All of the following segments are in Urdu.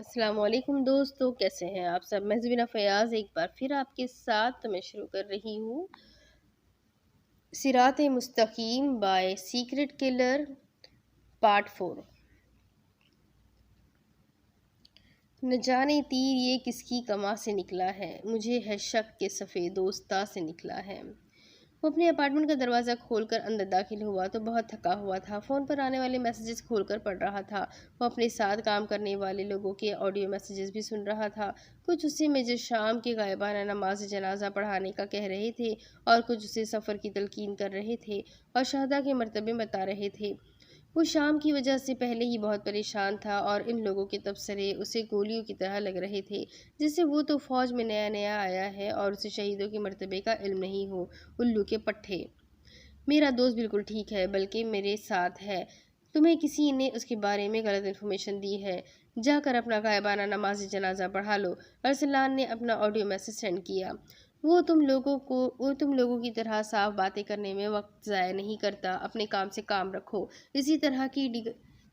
السلام علیکم دوستو، کیسے ہیں آپ سب؟ میں زبینہ فیاض ایک بار پھر آپ کے ساتھ میں شروع کر رہی ہوں صراط مستقیم بائی سیکرٹ کلر پارٹ 4۔ نہ جانے تیر یہ کس کی کماں سے نکلا ہے، مجھے ہے شک کہ سفید دوستاں سے نکلا ہے۔ وہ اپنے اپارٹمنٹ کا دروازہ کھول کر اندر داخل ہوا تو بہت تھکا ہوا تھا۔ فون پر آنے والے میسیجز کھول کر پڑھ رہا تھا۔ وہ اپنے ساتھ کام کرنے والے لوگوں کے آڈیو میسیجز بھی سن رہا تھا۔ کچھ اسے میجر شام کے غائبانہ نماز جنازہ پڑھانے کا کہہ رہے تھے اور کچھ اسے سفر کی تلقین کر رہے تھے اور شہداء کے مرتبے بتا رہے تھے۔ وہ شام کی وجہ سے پہلے ہی بہت پریشان تھا اور ان لوگوں کے تبصرے اسے گولیوں کی طرح لگ رہے تھے، جیسے وہ تو فوج میں نیا نیا آیا ہے اور اسے شہیدوں کے مرتبے کا علم نہیں ہو۔ الو کے پٹھے! میرا دوست بالکل ٹھیک ہے، بلکہ میرے ساتھ ہے۔ تمہیں کسی نے اس کے بارے میں غلط انفارمیشن دی ہے۔ جا کر اپنا غائبانہ نماز جنازہ پڑھا لو۔ ارسلان نے اپنا آڈیو میسیج سینڈ کیا۔ وہ تم لوگوں کی طرح صاف باتیں کرنے میں وقت ضائع نہیں کرتا۔ اپنے کام سے کام رکھو۔ اسی طرح کی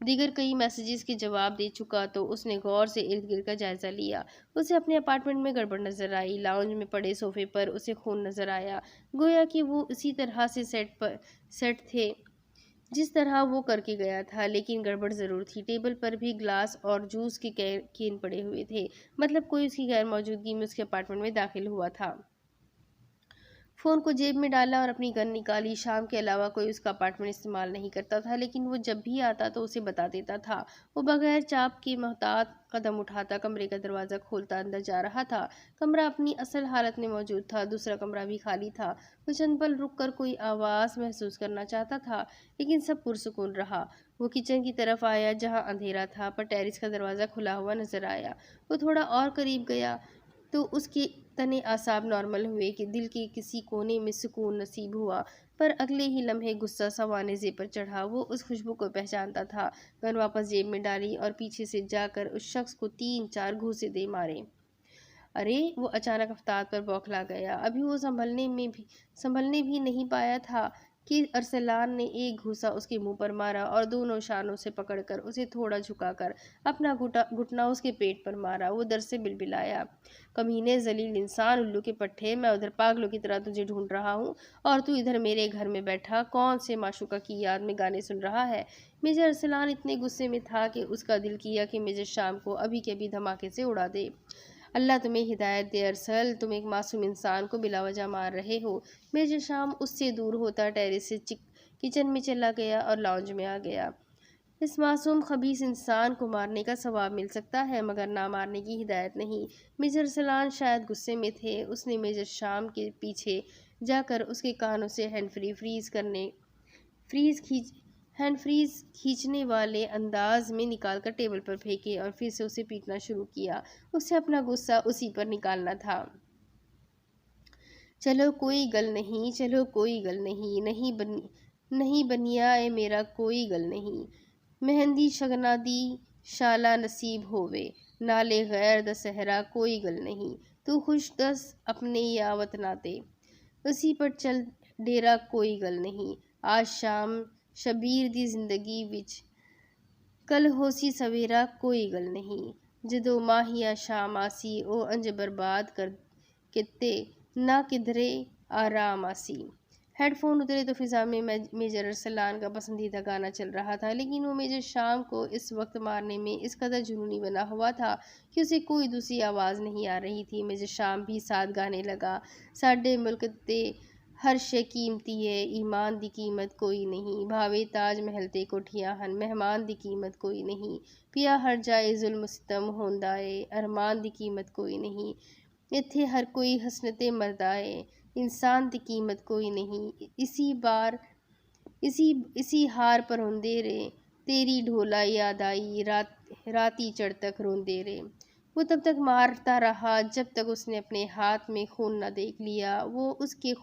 دیگر کئی میسیجز کے جواب دے چکا تو اس نے غور سے ارد گرد کا جائزہ لیا۔ اسے اپنے اپارٹمنٹ میں گڑبڑ نظر آئی۔ لاؤنج میں پڑے صوفے پر اسے خون نظر آیا، گویا کہ وہ اسی طرح سے سیٹ تھے جس طرح وہ کر کے گیا تھا، لیکن گڑبڑ ضرور تھی۔ ٹیبل پر بھی گلاس اور جوس کے کین پڑے ہوئے تھے، مطلب کوئی اس کی غیر موجودگی میں اس کے اپارٹمنٹ میں داخل ہوا تھا۔ فون کو جیب میں ڈالا اور اپنی گن نکالی۔ شام کے علاوہ کوئی اس کا اپارٹمنٹ استعمال نہیں کرتا تھا، لیکن وہ جب بھی آتا تو اسے بتا دیتا تھا۔ وہ بغیر چاپ کے محتاط قدم اٹھاتا کمرے کا دروازہ کھولتا اندر جا رہا تھا۔ کمرہ اپنی اصل حالت میں موجود تھا، دوسرا کمرہ بھی خالی تھا۔ وہ چند پل رک کر کوئی آواز محسوس کرنا چاہتا تھا، لیکن سب پرسکون رہا۔ وہ کچن کی طرف آیا جہاں اندھیرا تھا، پر ٹیرس کا دروازہ کھلا ہوا نظر آیا۔ وہ تھوڑا اور قریب گیا تو اس کے تنے اعصاب نارمل ہوئے کہ دل کے کسی کونے میں سکون نصیب ہوا، پر اگلے ہی لمحے غصہ سوانح زی پر چڑھا۔ وہ اس خوشبو کو پہچانتا تھا۔ گن واپس جیب میں ڈالی اور پیچھے سے جا کر اس شخص کو 3-4 گھوسے دے مارے۔ ارے! وہ اچانک افتاد پر بوکھلا گیا۔ ابھی وہ سنبھلنے بھی نہیں پایا تھا کہ ارسلان نے ایک گھوسا اس کے منہ پر مارا اور دونوں شانوں سے پکڑ کر اسے تھوڑا جھکا کر اپنا گھٹنا اس کے پیٹ پر مارا۔ وہ درد سے بلبلایا۔ کمینے ذلیل انسان! الو کے پٹھے! میں ادھر پاگلوں کی طرح تجھے ڈھونڈ رہا ہوں اور تو ادھر میرے گھر میں بیٹھا کون سے معشوقہ کی یاد میں گانے سن رہا ہے؟ میجر ارسلان اتنے غصے میں تھا کہ اس کا دل کیا کہ میجر شام کو ابھی کے ابھی دھماکے سے اڑا دے۔ اللہ تمہیں ہدایت دے ارسل، تم ایک معصوم انسان کو بلا وجہ مار رہے ہو۔ میجر شام اس سے دور ہوتا ٹیرس سے کچن میں چلا گیا اور لاؤنج میں آ گیا۔ اس معصوم خبیث انسان کو مارنے کا ثواب مل سکتا ہے، مگر نہ مارنے کی ہدایت نہیں۔ میجر ارسلان شاید غصے میں تھے۔ اس نے میجر شام کے پیچھے جا کر اس کے کانوں سے ہینڈ فریز کھینچنے والے انداز میں نکال کر ٹیبل پر پھینکے اور پھر سے اسے پیٹنا شروع کیا۔ اسے اپنا غصہ اسی پر نکالنا تھا۔ چلو کوئی گل نہیں، چلو کوئی گل نہیں، نہیں بنیا اے میرا کوئی گل نہیں۔ مہندی شگنا دی شالا نصیب ہووے، نالے غیر دا صحرا کوئی گل نہیں۔ تو خوش دس اپنے یا وطنا تے، اسی پر چل ڈیرا کوئی گل نہیں۔ آج شام شبیر دی زندگی وچ، کل ہوسی سویرا کوئی گل نہیں۔ جدوں ماہیا شام آسی او انج برباد کر کتے، نہ کدھرے آرام آسی۔ ہیڈ فون اترے تو فضا میں میجر ارسلان کا پسندیدہ گانا چل رہا تھا، لیکن وہ میجر شام کو اس وقت مارنے میں اس قدر جنونی بنا ہوا تھا کہ اسے کوئی دوسری آواز نہیں آ رہی تھی۔ میجر شام بھی ساتھ گانے لگا۔ ساڈے ملک تے ہر شے قیمتی ہے، ایمان دی قیمت کوئی نہیں۔ بھاوے تاج محل تے کوٹھیاں ہن، مہمان دی قیمت کوئی نہیں۔ پیا ہر جائے ظلم ستم ہوندا اے، ارمان دی قیمت کوئی نہیں۔ ایتھے ہر کوئی حسنتے مردا اے، انسان دی قیمت کوئی نہیں۔ اسی ہار پر روندے رے، تیری ڈھولا یاد آئی، راتی چڑھ تک روندے رے۔ وہ تب تک مارتا رہا جب تک اس نے اپنے ہاتھ میں خون نہ دیکھ لیا۔ وہ اس کو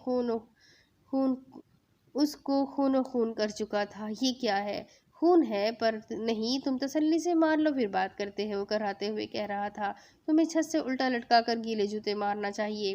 خون و خون کر چکا تھا۔ یہ کیا ہے؟ خون ہے پر نہیں، تم تسلی سے مار لو پھر بات کرتے ہیں، وہ کراتے ہوئے کہہ رہا تھا۔ تمہیں چھت سے الٹا لٹکا کر گیلے جوتے مارنا چاہیے۔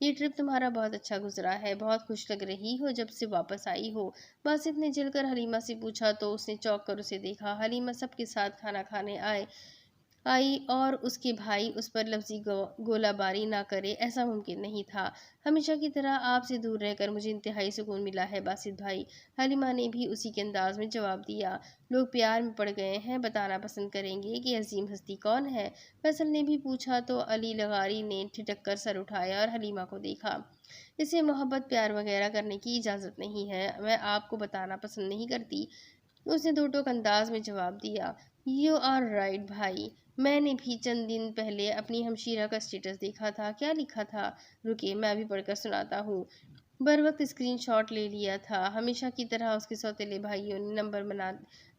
یہ ٹرپ تمہارا بہت اچھا گزرا ہے، بہت خوش لگ رہی ہو جب سے واپس آئی ہو۔ باسط نے جل کر حلیمہ سے پوچھا تو اس نے چونک کر اسے دیکھا۔ حلیمہ سب کے ساتھ کھانا کھانے آئی اور اس کے بھائی اس پر لفظی گولہ باری نہ کرے، ایسا ممکن نہیں تھا۔ ہمیشہ کی طرح آپ سے دور رہ کر مجھے انتہائی سکون ملا ہے باسط بھائی، حلیمہ نے بھی اسی کے انداز میں جواب دیا۔ لوگ پیار میں پڑ گئے ہیں، بتانا پسند کریں گے کہ عظیم ہستی کون ہے؟ فیصل نے بھی پوچھا تو علی لغاری نے ٹھٹک کر سر اٹھایا اور حلیمہ کو دیکھا۔ اسے محبت پیار وغیرہ کرنے کی اجازت نہیں ہے، میں آپ کو بتانا پسند نہیں کرتی، اس نے دو ٹوک انداز میں جواب دیا۔ یو آر رائٹ بھائی، میں نے بھی چند دن پہلے اپنی ہمشیرہ کا اسٹیٹس دیکھا تھا۔ کیا لکھا تھا؟ رکے میں بھی پڑھ کر سناتا ہوں۔ بروقت اسکرین شاٹ لے لیا تھا۔ ہمیشہ کی طرح اس کے سوتیلے بھائیوں نے نمبر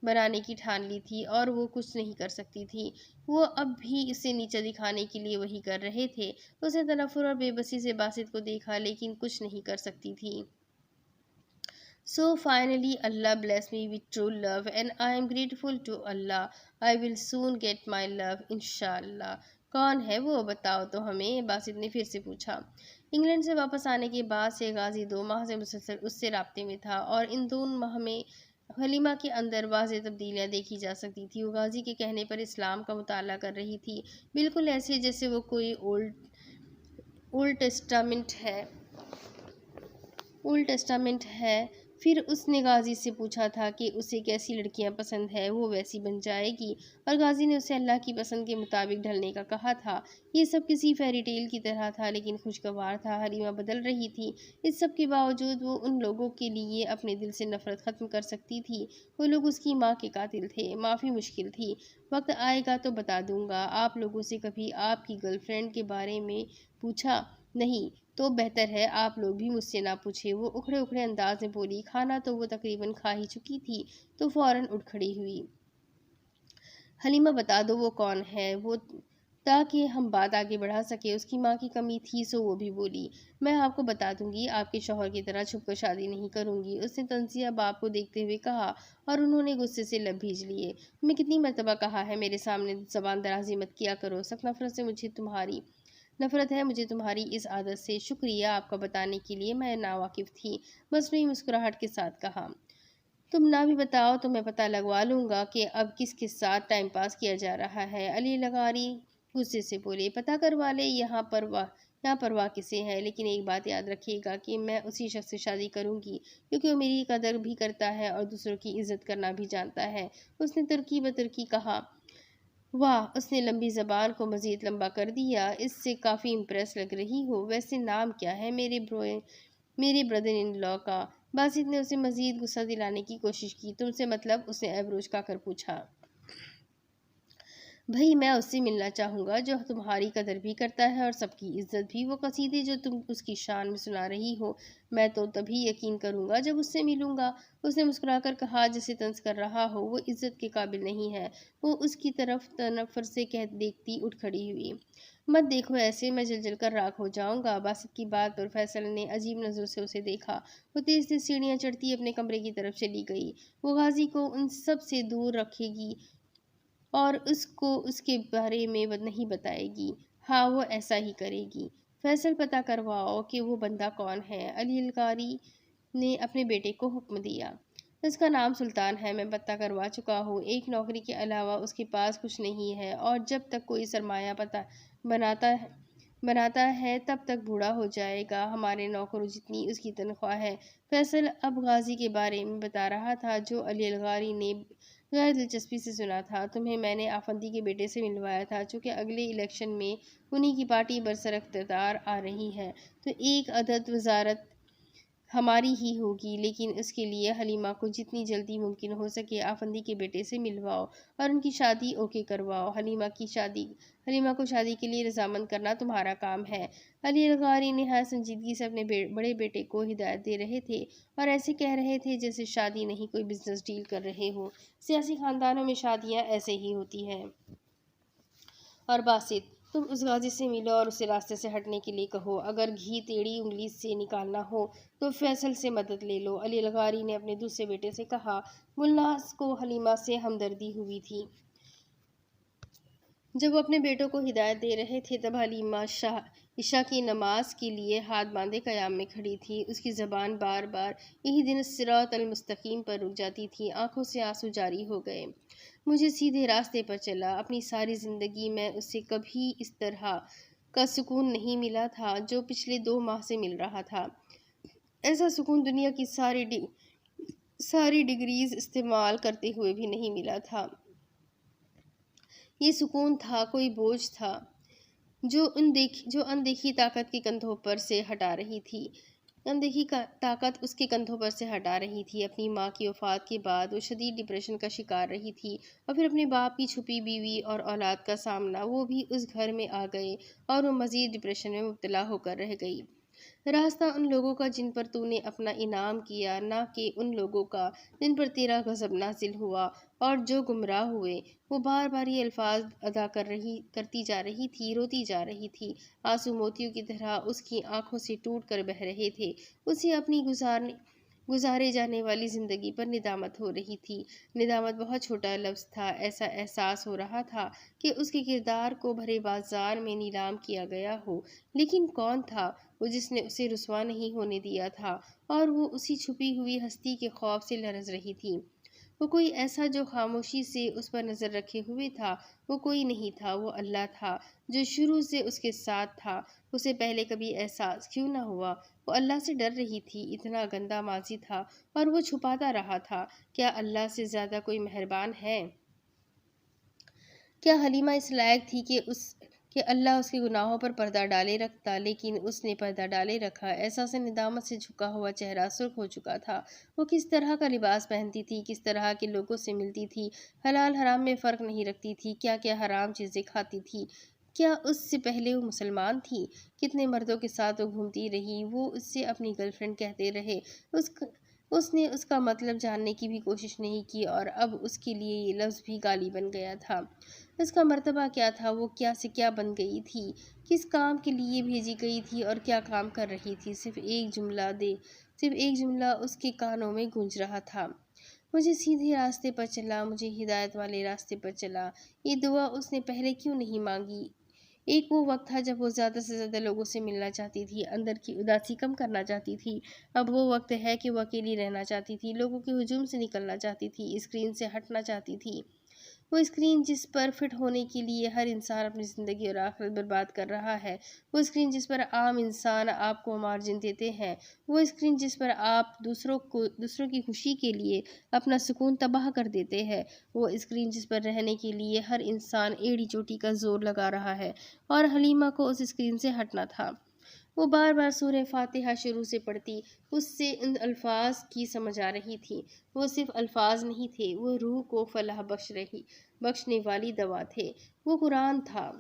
بنانے کی ٹھان لی تھی اور وہ کچھ نہیں کر سکتی تھی۔ وہ اب بھی اسے نیچا دکھانے کے لیے وہی کر رہے تھے۔ اس نے تنفر اور بے بسی سے باسط کو دیکھا لیکن کچھ نہیں کر سکتی تھی۔ So finally, Allah bless me with true love and I am grateful to Allah. I will soon get my love, inshallah. کون ہے وہ؟ بتاؤ تو ہمیں، باسط نے پھر سے پوچھا۔ انگلینڈ سے واپس آنے کے بعد سے غازی 2 ماہ سے مسلسل اس سے رابطے میں تھا اور ان 2 ماہ میں حلیمہ کے اندر واضح تبدیلیاں دیکھی جا سکتی تھی۔ وہ غازی کے کہنے پر اسلام کا مطالعہ کر رہی تھی، بالکل ایسے جیسے وہ کوئی اولڈ ٹیسٹامنٹ ہے۔ پھر اس نے غازی سے پوچھا تھا کہ اسے کیسی لڑکیاں پسند ہے، وہ ویسی بن جائے گی، اور غازی نے اسے اللہ کی پسند کے مطابق ڈھلنے کا کہا تھا۔ یہ سب کسی فیری ٹیل کی طرح تھا لیکن خوشگوار تھا۔ حلیمہ بدل رہی تھی، اس سب کے باوجود وہ ان لوگوں کے لیے اپنے دل سے نفرت ختم کر سکتی تھی۔ وہ لوگ اس کی ماں کے قاتل تھے۔ معافی مشکل تھی، وقت آئے گا تو بتا دوں گا۔ آپ لوگوں سے کبھی آپ کی گرل فرینڈ کے بارے میں پوچھا نہیں تو بہتر ہے آپ لوگ بھی مجھ سے نہ پوچھیں، وہ اکھڑے انداز میں بولی۔ کھانا تو وہ تقریباً کھا ہی چکی تھی تو فوراً اٹھ کھڑی ہوئی۔ حلیمہ بتا دو وہ کون ہے، وہ تاکہ ہم بات آگے بڑھا سکے۔ اس کی ماں کی کمی تھی سو وہ بھی بولی۔ میں آپ کو بتا دوں گی، آپ کے شوہر کی طرح چھپ کر شادی نہیں کروں گی، اس نے تنزیہ باپ کو دیکھتے ہوئے کہا اور انہوں نے غصے سے لب بھیج لیے۔ میں کتنی مرتبہ کہا ہے میرے سامنے زبان درازی مت کیا کرو، سخت نفرت ہے مجھے تمہاری اس عادت سے۔ شکریہ آپ کا بتانے کے لیے، میں ناواقف تھی، مصنوعی مسکراہٹ کے ساتھ کہا۔ تم نہ بھی بتاؤ تو میں پتہ لگوا لوں گا کہ اب کس کے ساتھ ٹائم پاس کیا جا رہا ہے، علی لغاری غصے سے بولے۔ پتہ کروا لے، یہاں پرواہ کسے ہے، لیکن ایک بات یاد رکھیے گا کہ میں اسی شخص سے شادی کروں گی کیونکہ وہ میری قدر بھی کرتا ہے اور دوسروں کی عزت کرنا بھی جانتا ہے، اس نے ترکی بترکی کہا۔ واہ، اس نے لمبی زبان کو مزید لمبا کر دیا، اس سے کافی امپریس لگ رہی ہو، ویسے نام کیا ہے میرے بردر ان لا کا؟ باسط نے اسے مزید غصہ دلانے کی کوشش کی۔ تم سے مطلب؟ اس نے ایبروز کا کر پوچھا۔ بھئی میں اس سے ملنا چاہوں گا جو تمہاری قدر بھی کرتا ہے اور سب کی عزت بھی۔ وہ قصیدے جو تم اس کی شان میں سنا رہی ہو، میں تو تبھی یقین کروں گا جب اس سے ملوں گا، اس نے مسکرا کر کہا جیسے طنز کر رہا ہو۔ وہ عزت کے قابل نہیں ہے، وہ اس کی طرف تنفر سے دیکھتی اٹھ کھڑی ہوئی۔ مت دیکھو ایسے، میں جل کر راکھ ہو جاؤں گا۔ باسط کی بات پر فیصل نے عجیب نظروں سے اسے دیکھا۔ وہ تیز سیڑھیاں چڑھتی اپنے کمرے کی طرف چلی گئی۔ وہ غازی کو ان سب سے دور رکھے گی اور اس کو اس کے بارے میں نہیں بتائے گی۔ ہاں وہ ایسا ہی کرے گی۔ فیصل پتہ کرواؤ کہ وہ بندہ کون ہے، علی لغاری نے اپنے بیٹے کو حکم دیا۔ اس کا نام سلطان ہے، میں پتہ کروا چکا ہوں، ایک نوکری کے علاوہ اس کے پاس کچھ نہیں ہے اور جب تک کوئی سرمایہ بناتا ہے تب تک بوڑھا ہو جائے گا، ہمارے نوکروں جتنی اس کی تنخواہ ہے۔ فیصل اب غازی کے بارے میں بتا رہا تھا جو علی لغاری نے غیر دلچسپی سے سنا تھا۔ تمہیں میں نے آفندی کے بیٹے سے ملوایا تھا، چونکہ اگلے الیکشن میں انہی کی پارٹی برسر اقتدار آ رہی ہے تو ایک عدد وزارت ہماری ہی ہوگی، لیکن اس کے لیے حلیمہ کو جتنی جلدی ممکن ہو سکے آفندی کے بیٹے سے ملواؤ اور ان کی شادی اوکے کرواؤ۔ حلیمہ کو شادی کے لیے رضامند کرنا تمہارا کام ہے۔ علی لغاری نہایت سنجیدگی سے اپنے بڑے بیٹے کو ہدایت دے رہے تھے اور ایسے کہہ رہے تھے جیسے شادی نہیں کوئی بزنس ڈیل کر رہے ہوں۔ سیاسی خاندانوں میں شادیاں ایسے ہی ہوتی ہیں۔ اور باسط، تم اس غازی سے ملو اور اسے راستے سے ہٹنے کے لیے کہو، اگر گھی ٹیڑھی انگلی سے نکالنا ہو تو فیصل سے مدد لے لو، علی لغاری نے اپنے دوسرے بیٹے سے کہا۔ گلناز کو حلیمہ سے ہمدردی ہوئی تھی۔ جب وہ اپنے بیٹوں کو ہدایت دے رہے تھے تب حلیمہ عشاء کی نماز کے لیے ہاتھ باندھے قیام میں کھڑی تھی۔ اس کی زبان بار بار یہی دن الصراط المستقیم پر رک جاتی تھی۔ آنکھوں سے آنسو جاری ہو گئے۔ مجھے سیدھے راستے پر چلا۔ اپنی ساری زندگی میں اسے کبھی اس طرح کا سکون نہیں ملا تھا جو پچھلے 2 ماہ سے مل رہا تھا۔ ایسا سکون دنیا کی ساری ڈگریز استعمال کرتے ہوئے بھی نہیں ملا تھا۔ یہ سکون تھا، کوئی بوجھ تھا جو اندیکھی طاقت کے کندھوں پر سے ہٹا رہی تھی۔ طاقت اس کے کندھوں پر سے ہٹا رہی تھی۔ اپنی ماں کی وفات کے بعد وہ شدید ڈپریشن کا شکار رہی تھی، اور پھر اپنے باپ کی چھپی بیوی اور اولاد کا سامنا، وہ بھی اس گھر میں آ گئے اور وہ مزید ڈپریشن میں مبتلا ہو کر رہ گئی۔ راستہ ان لوگوں کا جن پر تو نے اپنا انعام کیا، نہ کہ ان لوگوں کا جن پر تیرا غضب نازل ہوا اور جو گمراہ ہوئے۔ وہ بار بار یہ الفاظ ادا کرتی جا رہی تھی، روتی جا رہی تھی۔ آنسو موتیوں کی طرح اس کی آنکھوں سے ٹوٹ کر بہہ رہے تھے۔ اسے اپنی گزارے جانے والی زندگی پر ندامت ہو رہی تھی۔ ندامت بہت چھوٹا لفظ تھا۔ ایسا احساس ہو رہا تھا کہ اس کے کردار کو بھرے بازار میں نیلام کیا گیا ہو، لیکن کون تھا وہ جس نے اسے رسوا نہیں ہونے دیا تھا، اور وہ اسی چھپی ہوئی ہستی کے خوف سے لرز رہی تھی۔ وہ کوئی ایسا جو خاموشی سے اس پر نظر رکھے ہوئے تھا۔ وہ کوئی نہیں تھا، وہ اللہ تھا جو شروع سے اس کے ساتھ تھا۔ اسے پہلے کبھی احساس کیوں نہ ہوا؟ وہ اللہ سے ڈر رہی تھی۔ اتنا گندا ماضی تھا اور وہ چھپاتا رہا تھا۔ کیا اللہ سے زیادہ کوئی مہربان ہے؟ کیا حلیمہ اس لائق تھی کہ اللہ اس کے گناہوں پر پردہ ڈالے رکھتا؟ لیکن اس نے پردہ ڈالے رکھا۔ احساس ندامت سے جھکا ہوا چہرہ سرخ ہو چکا تھا۔ وہ کس طرح کا لباس پہنتی تھی، کس طرح کے لوگوں سے ملتی تھی، حلال حرام میں فرق نہیں رکھتی تھی، کیا کیا حرام چیزیں کھاتی تھی۔ کیا اس سے پہلے وہ مسلمان تھی؟ کتنے مردوں کے ساتھ وہ گھومتی رہی، وہ اس سے اپنی گرل فرینڈ کہتے رہے۔ اس نے اس کا مطلب جاننے کی بھی کوشش نہیں کی، اور اب اس کے لیے یہ لفظ بھی گالی بن گیا تھا۔ اس کا مرتبہ کیا تھا؟ وہ کیا سے کیا بن گئی تھی؟ کس کام کے لیے بھیجی گئی تھی اور کیا کام کر رہی تھی؟ صرف ایک جملہ اس کے کانوں میں گونج رہا تھا: مجھے سیدھے راستے پر چلا، مجھے ہدایت والے راستے پر چلا۔ یہ دعا اس نے پہلے کیوں نہیں مانگی؟ ایک وہ وقت تھا جب وہ زیادہ سے زیادہ لوگوں سے ملنا چاہتی تھی، اندر کی اداسی کم کرنا چاہتی تھی۔ اب وہ وقت ہے کہ وہ اکیلی رہنا چاہتی تھی، لوگوں کے ہجوم سے نکلنا چاہتی تھی، اسکرین سے ہٹنا چاہتی تھی۔ وہ اسکرین جس پر فٹ ہونے کے لیے ہر انسان اپنی زندگی اور آخرت برباد کر رہا ہے، وہ اسکرین جس پر عام انسان آپ کو مارجن دیتے ہیں، وہ اسکرین جس پر آپ دوسروں کی خوشی کے لیے اپنا سکون تباہ کر دیتے ہیں، وہ اسکرین جس پر رہنے کے لیے ہر انسان ایڑی چوٹی کا زور لگا رہا ہے، اور حلیمہ کو اس اسکرین سے ہٹنا تھا۔ وہ بار بار سورہ فاتحہ شروع سے پڑھتی، اس سے ان الفاظ کی سمجھ آ رہی تھی۔ وہ صرف الفاظ نہیں تھے، وہ روح کو فلاح بخشنے والی دوا تھے۔ وہ قرآن تھا،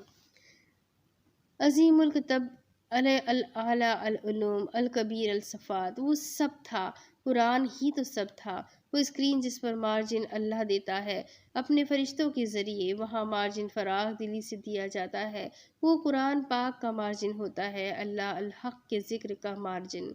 عظیم الکتب، الاعلی العلوم، الکبیر الصفات، وہ سب تھا۔ قرآن ہی تو سب تھا۔ وہ اسکرین جس پر مارجن اللہ دیتا ہے اپنے فرشتوں کے ذریعے، وہاں مارجن فراخ دلی سے دیا جاتا ہے۔ وہ قرآن پاک کا مارجن ہوتا ہے، اللہ الحق کے ذکر کا مارجن۔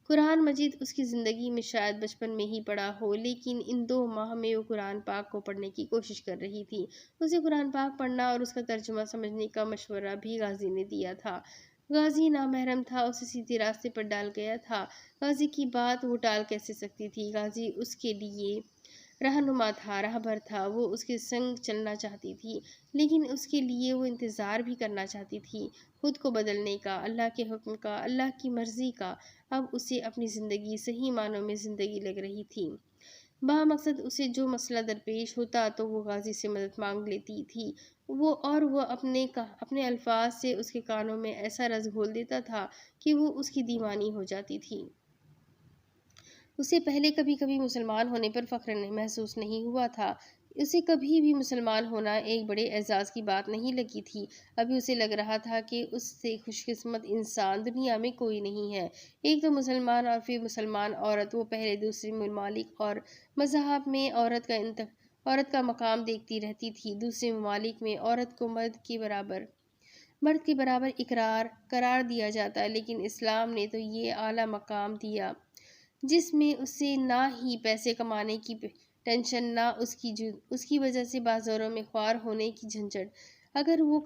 قرآن مجید اس کی زندگی میں شاید بچپن میں ہی پڑھا ہو، لیکن ان 2 ماہ میں وہ قرآن پاک کو پڑھنے کی کوشش کر رہی تھی۔ اسے قرآن پاک پڑھنا اور اس کا ترجمہ سمجھنے کا مشورہ بھی غازی نے دیا تھا۔ غازی نامحرم تھا، اسے سیدھے راستے پر ڈال گیا تھا۔ غازی کی بات وہ ٹال کیسے سکتی تھی؟ غازی اس کے لیے رہنما تھا، راہبر تھا۔ وہ اس کے سنگ چلنا چاہتی تھی، لیکن اس کے لیے وہ انتظار بھی کرنا چاہتی تھی، خود کو بدلنے کا، اللہ کے حکم کا، اللہ کی مرضی کا۔ اب اسے اپنی زندگی صحیح معنوں میں زندگی لگ رہی تھی۔ بامقصد اسے جو مسئلہ درپیش ہوتا تو وہ غازی سے مدد مانگ لیتی تھی، وہ اپنے الفاظ سے اس کے کانوں میں ایسا رس گھول دیتا تھا کہ وہ اس کی دیوانی ہو جاتی تھی۔ اسے پہلے کبھی مسلمان ہونے پر فخر محسوس نہیں ہوا تھا۔ اسے کبھی بھی مسلمان ہونا ایک بڑے اعزاز کی بات نہیں لگی تھی۔ ابھی اسے لگ رہا تھا کہ اس سے خوش قسمت انسان دنیا میں کوئی نہیں ہے۔ ایک تو مسلمان اور پھر مسلمان عورت۔ وہ پہلے دوسرے ممالک اور مذاہب میں عورت کا مقام دیکھتی رہتی تھی۔ دوسرے ممالک میں عورت کو مرد کے برابر قرار دیا جاتا، لیکن اسلام نے تو یہ اعلیٰ مقام دیا جس میں اسے نہ ہی پیسے کمانے کی ٹینشن، نہ اس کی وجہ سے بازاروں میں خوار ہونے کی جھنجھٹ۔ اگر وہ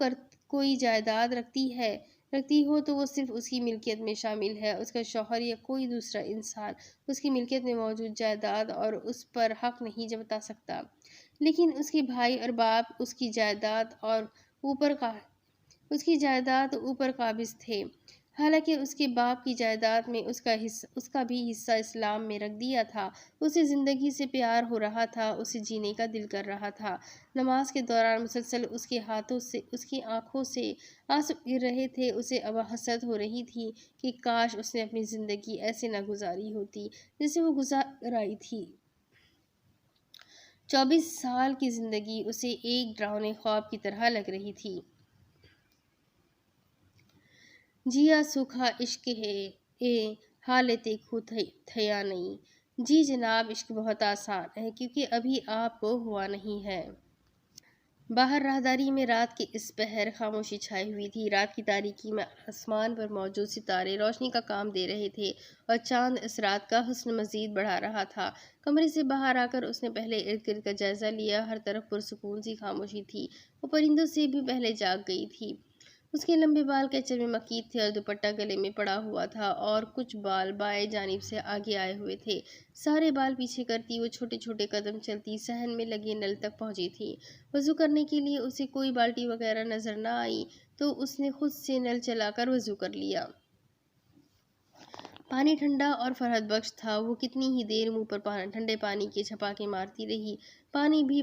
کوئی جائیداد رکھتی ہے رکھتی ہو تو وہ صرف اس کی ملکیت میں شامل ہے۔ اس کا شوہر یا کوئی دوسرا انسان اس کی ملکیت میں موجود جائیداد اور اس پر حق نہیں جتا سکتا، لیکن اس کے بھائی اور باپ اس کی جائیداد اوپر قابض تھے۔ حالانکہ اس کے باپ کی جائیداد میں اس کا بھی حصہ اسلام میں رکھ دیا تھا۔ اسے زندگی سے پیار ہو رہا تھا، اسے جینے کا دل کر رہا تھا۔ نماز کے دوران مسلسل اس کی آنکھوں سے آنسو گر رہے تھے۔ اسے اب حسرت ہو رہی تھی کہ کاش اس نے اپنی زندگی ایسے نہ گزاری ہوتی جیسے وہ گزار آئی تھی۔ 24 سال کی زندگی اسے ایک ڈراؤنے خواب کی طرح لگ رہی تھی۔ جیا سوکھا عشق ہے اے حالت خو تھیا نہیں۔ جی جناب، عشق بہت آسان ہے کیونکہ ابھی آپ کو ہوا نہیں ہے۔ باہر راہداری میں رات کے اس پہر خاموشی چھائی ہوئی تھی۔ رات کی تاریکی میں آسمان پر موجود ستارے روشنی کا کام دے رہے تھے اور چاند اس رات کا حسن مزید بڑھا رہا تھا۔ کمرے سے باہر آ کر اس نے پہلے ارد گرد کا جائزہ لیا۔ ہر طرف پرسکون سی خاموشی تھی، وہ پرندوں سے بھی پہلے جاگ گئی تھی۔ اس کے لمبے بال کیچڑ میں مکید تھے اور دوپٹہ گلے میں پڑا ہوا تھا اور کچھ بال بائیں جانب سے آگے آئے ہوئے تھے۔ سارے بال پیچھے کرتی وہ چھوٹے چھوٹے قدم چلتی صحن میں لگے نل تک پہنچی تھی۔ وضو کرنے کے لیے اسے کوئی بالٹی وغیرہ نظر نہ آئی تو اس نے خود سے نل چلا کر وضو کر لیا۔ پانی ٹھنڈا اور فرحت بخش تھا۔ وہ کتنی ہی دیر منہ پر ٹھنڈے پانی کے چھپاکے مارتی رہی۔ پانی بھی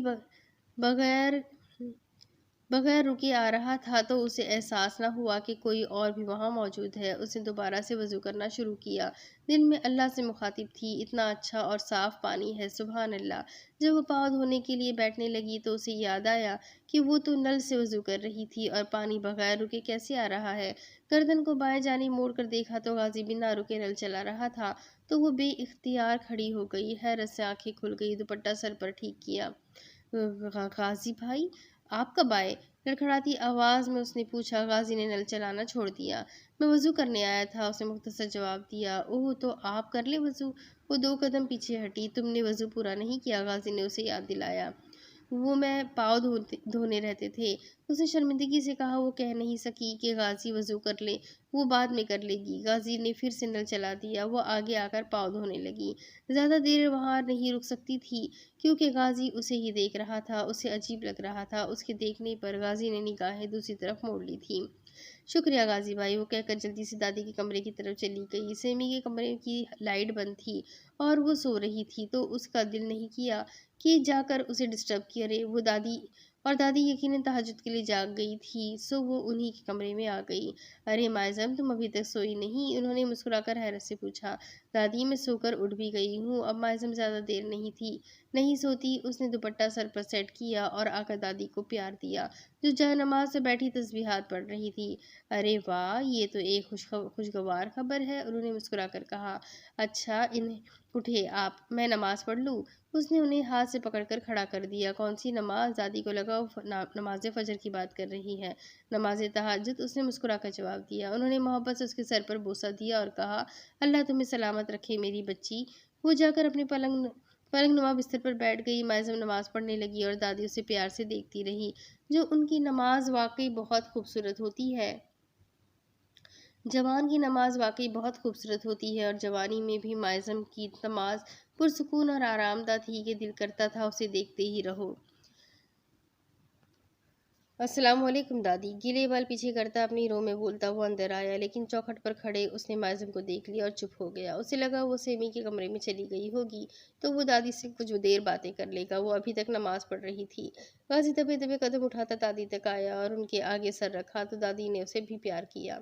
بغیر رکے آ رہا تھا تو اسے احساس نہ ہوا کہ کوئی اور بھی وہاں موجود ہے۔ اس نے دوبارہ سے وضو کرنا شروع کیا۔ دل میں اللہ سے مخاطب تھی، اتنا اچھا اور صاف پانی ہے، سبحان اللہ۔ جب وہ پاؤں دھونے کے لیے بیٹھنے لگی تو اسے یاد آیا کہ وہ تو نل سے وضو کر رہی تھی اور پانی بغیر رکے کیسے آ رہا ہے۔ گردن کو بائیں جانب موڑ کر دیکھا تو غازی بنا رکے نل چلا رہا تھا تو وہ بے اختیار کھڑی ہو گئی۔ حیرت سے آنکھیں کھل گئی، دوپٹہ سر پر ٹھیک کیا۔ غازی بھائی، آپ کب آئے؟ لڑکھڑاتی آواز میں اس نے پوچھا۔ غازی نے نل چلانا چھوڑ دیا۔ میں وضو کرنے آیا تھا، اس نے مختصر جواب دیا۔ اوہ، تو آپ کر لیں وضو؟ وہ 2 قدم پیچھے ہٹی۔ تم نے وضو پورا نہیں کیا، غازی نے اسے یاد دلایا۔ وہ میں پاؤں دھونے رہتے تھے، اس نے شرمندگی سے کہا۔ وہ کہہ نہیں سکی کہ غازی وضو کر لے، وہ بعد میں کر لے گی۔ غازی نے پھر سے نل چلا دیا۔ وہ آگے آ کر پاؤں دھونے لگی۔ زیادہ دیر وہاں نہیں رک سکتی تھی کیونکہ غازی اسے ہی دیکھ رہا تھا۔ اسے عجیب لگ رہا تھا۔ اس کے دیکھنے پر غازی نے نگاہیں دوسری طرف موڑ لی تھیں۔ شکریہ غازی بھائی، وہ کہہ کر جلدی سے دادی کے کمرے کی طرف چلی گئی۔ سیمی کے کمرے کی لائٹ بند تھی اور وہ سو رہی تھی تو اس کا دل نہیں کیا کہ جا کر اسے ڈسٹرب کرے۔ دادی یقیناً تہجد کے لیے جاگ گئی تھی سو وہ انہی کے کمرے میں آ گئی۔ ارے مائزم، تم ابھی تک سوئی نہیں؟ انہوں نے مسکرا کر حیرت سے پوچھا۔ دادی، میں سو کر اٹھ بھی گئی ہوں۔ اب مائزم زیادہ دیر نہیں سوتی۔ اس نے دوپٹہ سر پر سیٹ کیا اور آ کر دادی کو پیار دیا جو جائے نماز سے بیٹھی تسبیحات پڑھ رہی تھی۔ ارے واہ، یہ تو ایک خوشگوار خبر ہے، انہوں نے مسکرا کر کہا۔ اچھا، اٹھے آپ، میں نماز پڑھ لوں؟ اس نے انہیں ہاتھ سے پکڑ کر کھڑا کر دیا۔ کون سی نماز؟ دادی کو لگا وہ نماز فجر کی بات کر رہی ہے۔ نماز تہجد، اس نے مسکرا کر جواب دیا۔ انہوں نے محبت سے اس کے سر پر بوسہ دیا اور کہا، اللہ تمہیں سلامت رکھے میری بچی۔ وہ جا کر اپنے پلنگ نما بستر پر بیٹھ گئی۔ مائزم نماز پڑھنے لگی اور دادی اسے پیار سے دیکھتی رہی۔ جو ان کی نماز واقعی بہت خوبصورت ہوتی ہے۔ جوان کی نماز واقعی بہت خوبصورت ہوتی ہے اور جوانی میں بھی مائزم کی نماز پرسکون اور آرام دہ تھی کہ دل کرتا تھا اسے دیکھتے ہی رہو۔ السلام علیکم دادی، گیلے بال پیچھے کرتا اپنی رو میں بولتا وہ اندر آیا، لیکن چوکھٹ پر کھڑے اس نے مائزم کو دیکھ لیا اور چپ ہو گیا۔ اسے لگا وہ سیمی کے کمرے میں چلی گئی ہوگی تو وہ دادی سے کچھ دیر باتیں کر لے گا، وہ ابھی تک نماز پڑھ رہی تھی۔ غازی دبے دبے قدم اٹھاتا دادی تک آیا اور ان کے آگے سر رکھا تو دادی نے اسے بھی پیار کیا۔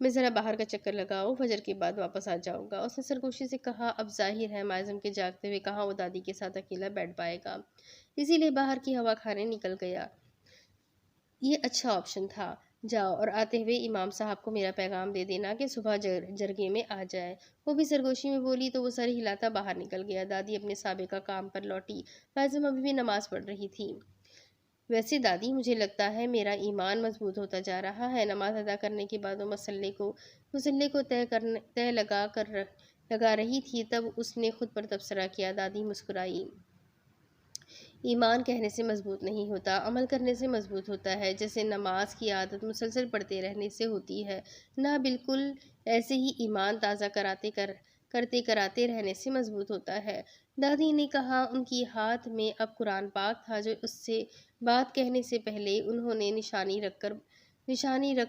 میں ذرا باہر کا چکر لگاؤں، فجر کے بعد واپس آ جاؤں گا، اس نے سرگوشی سے کہا۔ اب ظاہر ہے مائزم کے جاگتے ہوئے کہاں وہ دادی کے ساتھ اکیلا بیٹھ پائے گا، اسی لیے باہر کی ہوا کھانے نکل گیا۔ یہ اچھا آپشن تھا۔ جاؤ اور آتے ہوئے امام صاحب کو میرا پیغام دے دینا کہ صبح جرگے میں آ جائے۔ وہ بھی سرگوشی میں بولی تو وہ سر ہلاتا باہر نکل گیا۔ دادی اپنے سابقہ کام پر لوٹی۔ مائزم ابھی بھی نماز پڑھ رہی تھی۔ ویسے دادی، مجھے لگتا ہے میرا ایمان مضبوط ہوتا جا رہا ہے۔ نماز ادا کرنے کے بعد وہ مسلے کو تہ لگا رہی تھی، تب اس نے خود پر تبصرہ کیا۔ دادی مسکرائی۔ ایمان کہنے سے مضبوط نہیں ہوتا، عمل کرنے سے مضبوط ہوتا ہے، جیسے نماز کی عادت مسلسل پڑھتے رہنے سے ہوتی ہے۔ نہ بالکل ایسے ہی ایمان تازہ کرتے کراتے رہنے سے مضبوط ہوتا ہے۔ دادی نے کہا۔ ان کی ہاتھ میں اب قرآن پاک تھا جو اس سے بات کہنے سے پہلے انہوں نے نشانی رکھ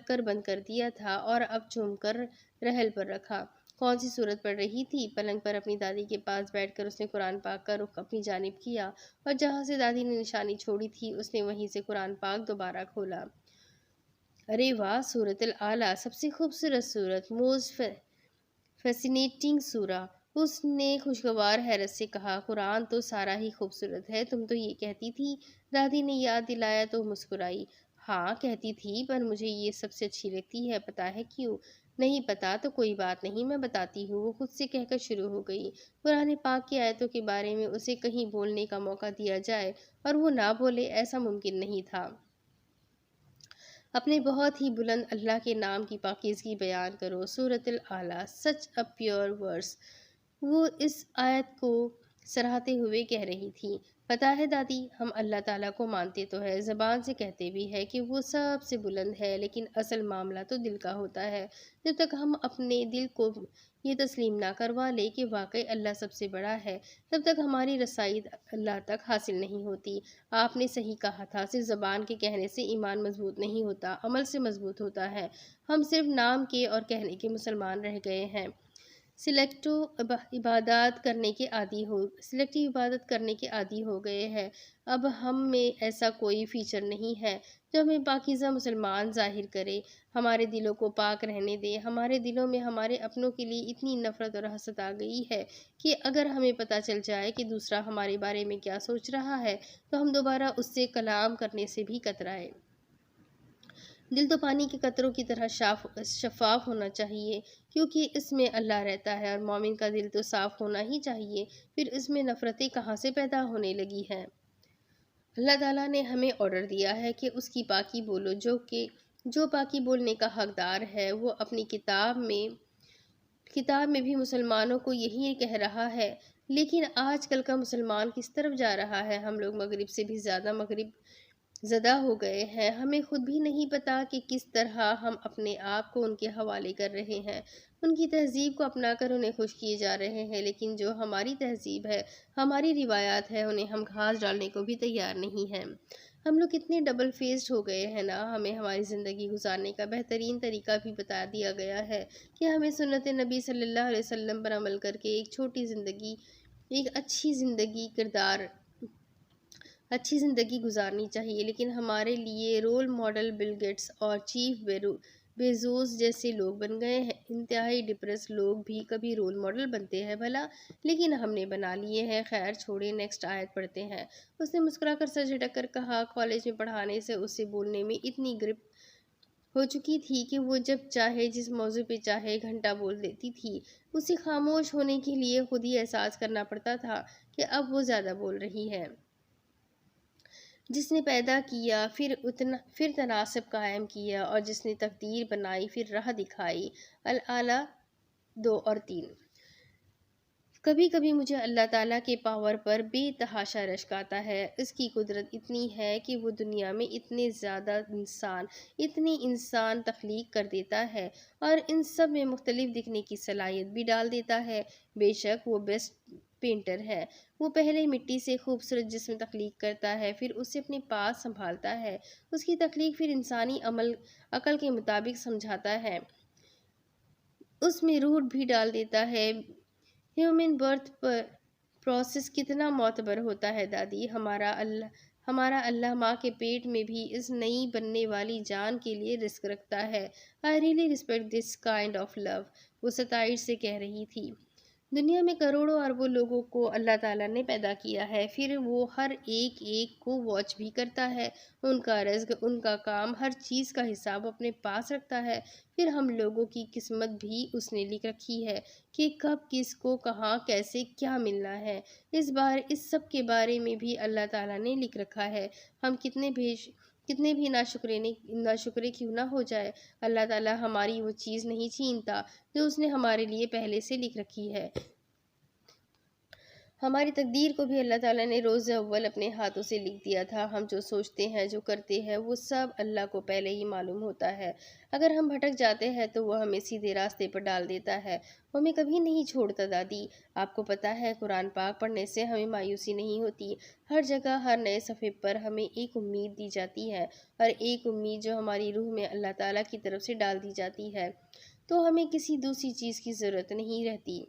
کر بند کر دیا تھا اور اب چوم کر رحل پر رکھا۔ کون سی صورت پڑھ رہی تھی؟ پلنگ پر اپنی دادی کے پاس بیٹھ کر اس نے قرآن پاک کا رخ اپنی جانب کیا اور جہاں سے دادی نے نشانی چھوڑی تھی اس نے وہیں سے قرآن پاک دوبارہ کھولا۔ ارے واہ، سورۃ الاعلیٰ، سب سے خوبصورت سورت، موسٹ فیسینیٹنگ سورہ۔ اس نے خوشگوار حیرت سے کہا۔ قرآن تو سارا ہی خوبصورت ہے، تم تو یہ کہتی تھی۔ دادی نے یاد دلایا تو مسکرائی۔ ہاں کہتی تھی، پر مجھے یہ سب سے اچھی لگتی ہے، پتہ ہے کیوں؟ نہیں پتا تو کوئی بات نہیں، میں بتاتی ہوں، وہ خود سے کہہ کر شروع ہو گئی۔ قرآن پاک کی آیتوں کے بارے میں اسے کہیں بولنے کا موقع دیا جائے اور وہ نہ بولے، ایسا ممکن نہیں تھا۔ اپنے بہت ہی بلند اللہ کے نام کی پاکیزگی بیان کرو۔ سورۃ الاعلیٰ، سچ اے پیور ورس، وہ اس آیت کو سراہتے ہوئے کہہ رہی تھی۔ پتہ ہے دادی، ہم اللہ تعالیٰ کو مانتے تو ہے، زبان سے کہتے بھی ہے کہ وہ سب سے بلند ہے، لیکن اصل معاملہ تو دل کا ہوتا ہے۔ جب تک ہم اپنے دل کو یہ تسلیم نہ کروا لیں کہ واقعی اللہ سب سے بڑا ہے، تب تک ہماری رسائی اللہ تک حاصل نہیں ہوتی۔ آپ نے صحیح کہا تھا، صرف زبان کے کہنے سے ایمان مضبوط نہیں ہوتا، عمل سے مضبوط ہوتا ہے۔ ہم صرف نام کے اور کہنے کے مسلمان رہ گئے ہیں۔ سلیکٹو عبادت کرنے کے عادی ہو گئے ہیں۔ اب ہم میں ایسا کوئی فیچر نہیں ہے جو ہمیں پاکیزہ مسلمان ظاہر کرے۔ ہمارے دلوں کو پاک رہنے دیں۔ ہمارے دلوں میں ہمارے اپنوں کے لیے اتنی نفرت اور حسد آ گئی ہے کہ اگر ہمیں پتہ چل جائے کہ دوسرا ہمارے بارے میں کیا سوچ رہا ہے تو ہم دوبارہ اس سے کلام کرنے سے بھی کترائیں۔ دل تو پانی کے قطروں کی طرح شفاف ہونا چاہیے، کیونکہ اس میں اللہ رہتا ہے، اور مومن کا دل تو صاف ہونا ہی چاہیے، پھر اس میں نفرتیں کہاں سے پیدا ہونے لگی ہیں؟ اللہ تعالیٰ نے ہمیں آرڈر دیا ہے کہ اس کی پاکی بولو، جو پاکی بولنے کا حقدار ہے وہ اپنی کتاب میں بھی مسلمانوں کو یہی کہہ رہا ہے۔ لیکن آج کل کا مسلمان کس طرف جا رہا ہے؟ ہم لوگ مغرب سے بھی زیادہ مغرب زدہ ہو گئے ہیں۔ ہمیں خود بھی نہیں پتا کہ کس طرح ہم اپنے آپ کو ان کے حوالے کر رہے ہیں، ان کی تہذیب کو اپنا کر انہیں خوش کیے جا رہے ہیں، لیکن جو ہماری تہذیب ہے، ہماری روایات ہے، انہیں ہم گھاس ڈالنے کو بھی تیار نہیں ہیں۔ ہم لوگ کتنے ڈبل فیسڈ ہو گئے ہیں نا۔ ہمیں ہماری زندگی گزارنے کا بہترین طریقہ بھی بتا دیا گیا ہے کہ ہمیں سنت نبی صلی اللہ علیہ وسلم پر عمل کر کے ایک اچھی زندگی گزارنی چاہیے، لیکن ہمارے لیے رول ماڈل بل گیٹس اور چیف بیزوس جیسے لوگ بن گئے ہیں۔ انتہائی ڈپریس لوگ بھی کبھی رول ماڈل بنتے ہیں بھلا، لیکن ہم نے بنا لیے ہیں۔ خیر چھوڑے، نیکسٹ آیت پڑھتے ہیں۔ اس نے مسکرا کر سر جھٹک کر کہا۔ کالج میں پڑھانے سے اسے بولنے میں اتنی گرپ ہو چکی تھی کہ وہ جب چاہے جس موضوع پہ چاہے گھنٹہ بول دیتی تھی۔ اسے خاموش ہونے کے لیے خود ہی احساس کرنا پڑتا تھا کہ اب وہ زیادہ بول رہی ہے۔ جس نے پیدا کیا، پھر تناسب قائم کیا، اور جس نے تقدیر بنائی پھر راہ دکھائی۔ الاعلیٰ 2 اور 3۔ کبھی کبھی مجھے اللہ تعالیٰ کے پاور پر بے تحاشا رشک آتا ہے۔ اس کی قدرت اتنی ہے کہ وہ دنیا میں اتنے انسان تخلیق کر دیتا ہے اور ان سب میں مختلف دکھنے کی صلاحیت بھی ڈال دیتا ہے۔ بے شک وہ بیسٹ پینٹر ہے۔ وہ پہلے مٹی سے خوبصورت جسم تخلیق کرتا ہے، پھر اسے اپنے پاس سنبھالتا ہے، اس کی تخلیق پھر انسانی عقل کے مطابق سمجھاتا ہے، اس میں روح بھی ڈال دیتا ہے۔ ہیومن برتھ پروسیس کتنا معتبر ہوتا ہے دادی۔ ہمارا اللہ ماں کے پیٹ میں بھی اس نئی بننے والی جان کے لیے رزق رکھتا ہے۔ I really respect this kind of love، وہ ستائش سے کہہ رہی تھی۔ دنیا میں کروڑوں اربوں لوگوں کو اللہ تعالیٰ نے پیدا کیا ہے، پھر وہ ہر ایک کو واچ بھی کرتا ہے، ان کا رزق، ان کا کام، ہر چیز کا حساب اپنے پاس رکھتا ہے۔ پھر ہم لوگوں کی قسمت بھی اس نے لکھ رکھی ہے کہ کب کس کو کہاں کیسے کیا ملنا ہے۔ اس سب کے بارے میں بھی اللہ تعالیٰ نے لکھ رکھا ہے۔ ہم کتنے بھی ناشکرے کیوں نہ ہو جائے، اللہ تعالیٰ ہماری وہ چیز نہیں چھینتا جو اس نے ہمارے لیے پہلے سے لکھ رکھی ہے۔ ہماری تقدیر کو بھی اللہ تعالیٰ نے روز اول اپنے ہاتھوں سے لکھ دیا تھا۔ ہم جو سوچتے ہیں، جو کرتے ہیں، وہ سب اللہ کو پہلے ہی معلوم ہوتا ہے۔ اگر ہم بھٹک جاتے ہیں تو وہ ہمیں سیدھے راستے پر ڈال دیتا ہے، وہ ہمیں کبھی نہیں چھوڑتا۔ دادی، آپ کو پتہ ہے قرآن پاک پڑھنے سے ہمیں مایوسی نہیں ہوتی۔ ہر جگہ، ہر نئے صفحے پر ہمیں ایک امید دی جاتی ہے، اور ایک امید جو ہماری روح میں اللہ تعالیٰ کی طرف سے ڈال دی جاتی ہے، تو ہمیں کسی دوسری چیز کی ضرورت نہیں رہتی۔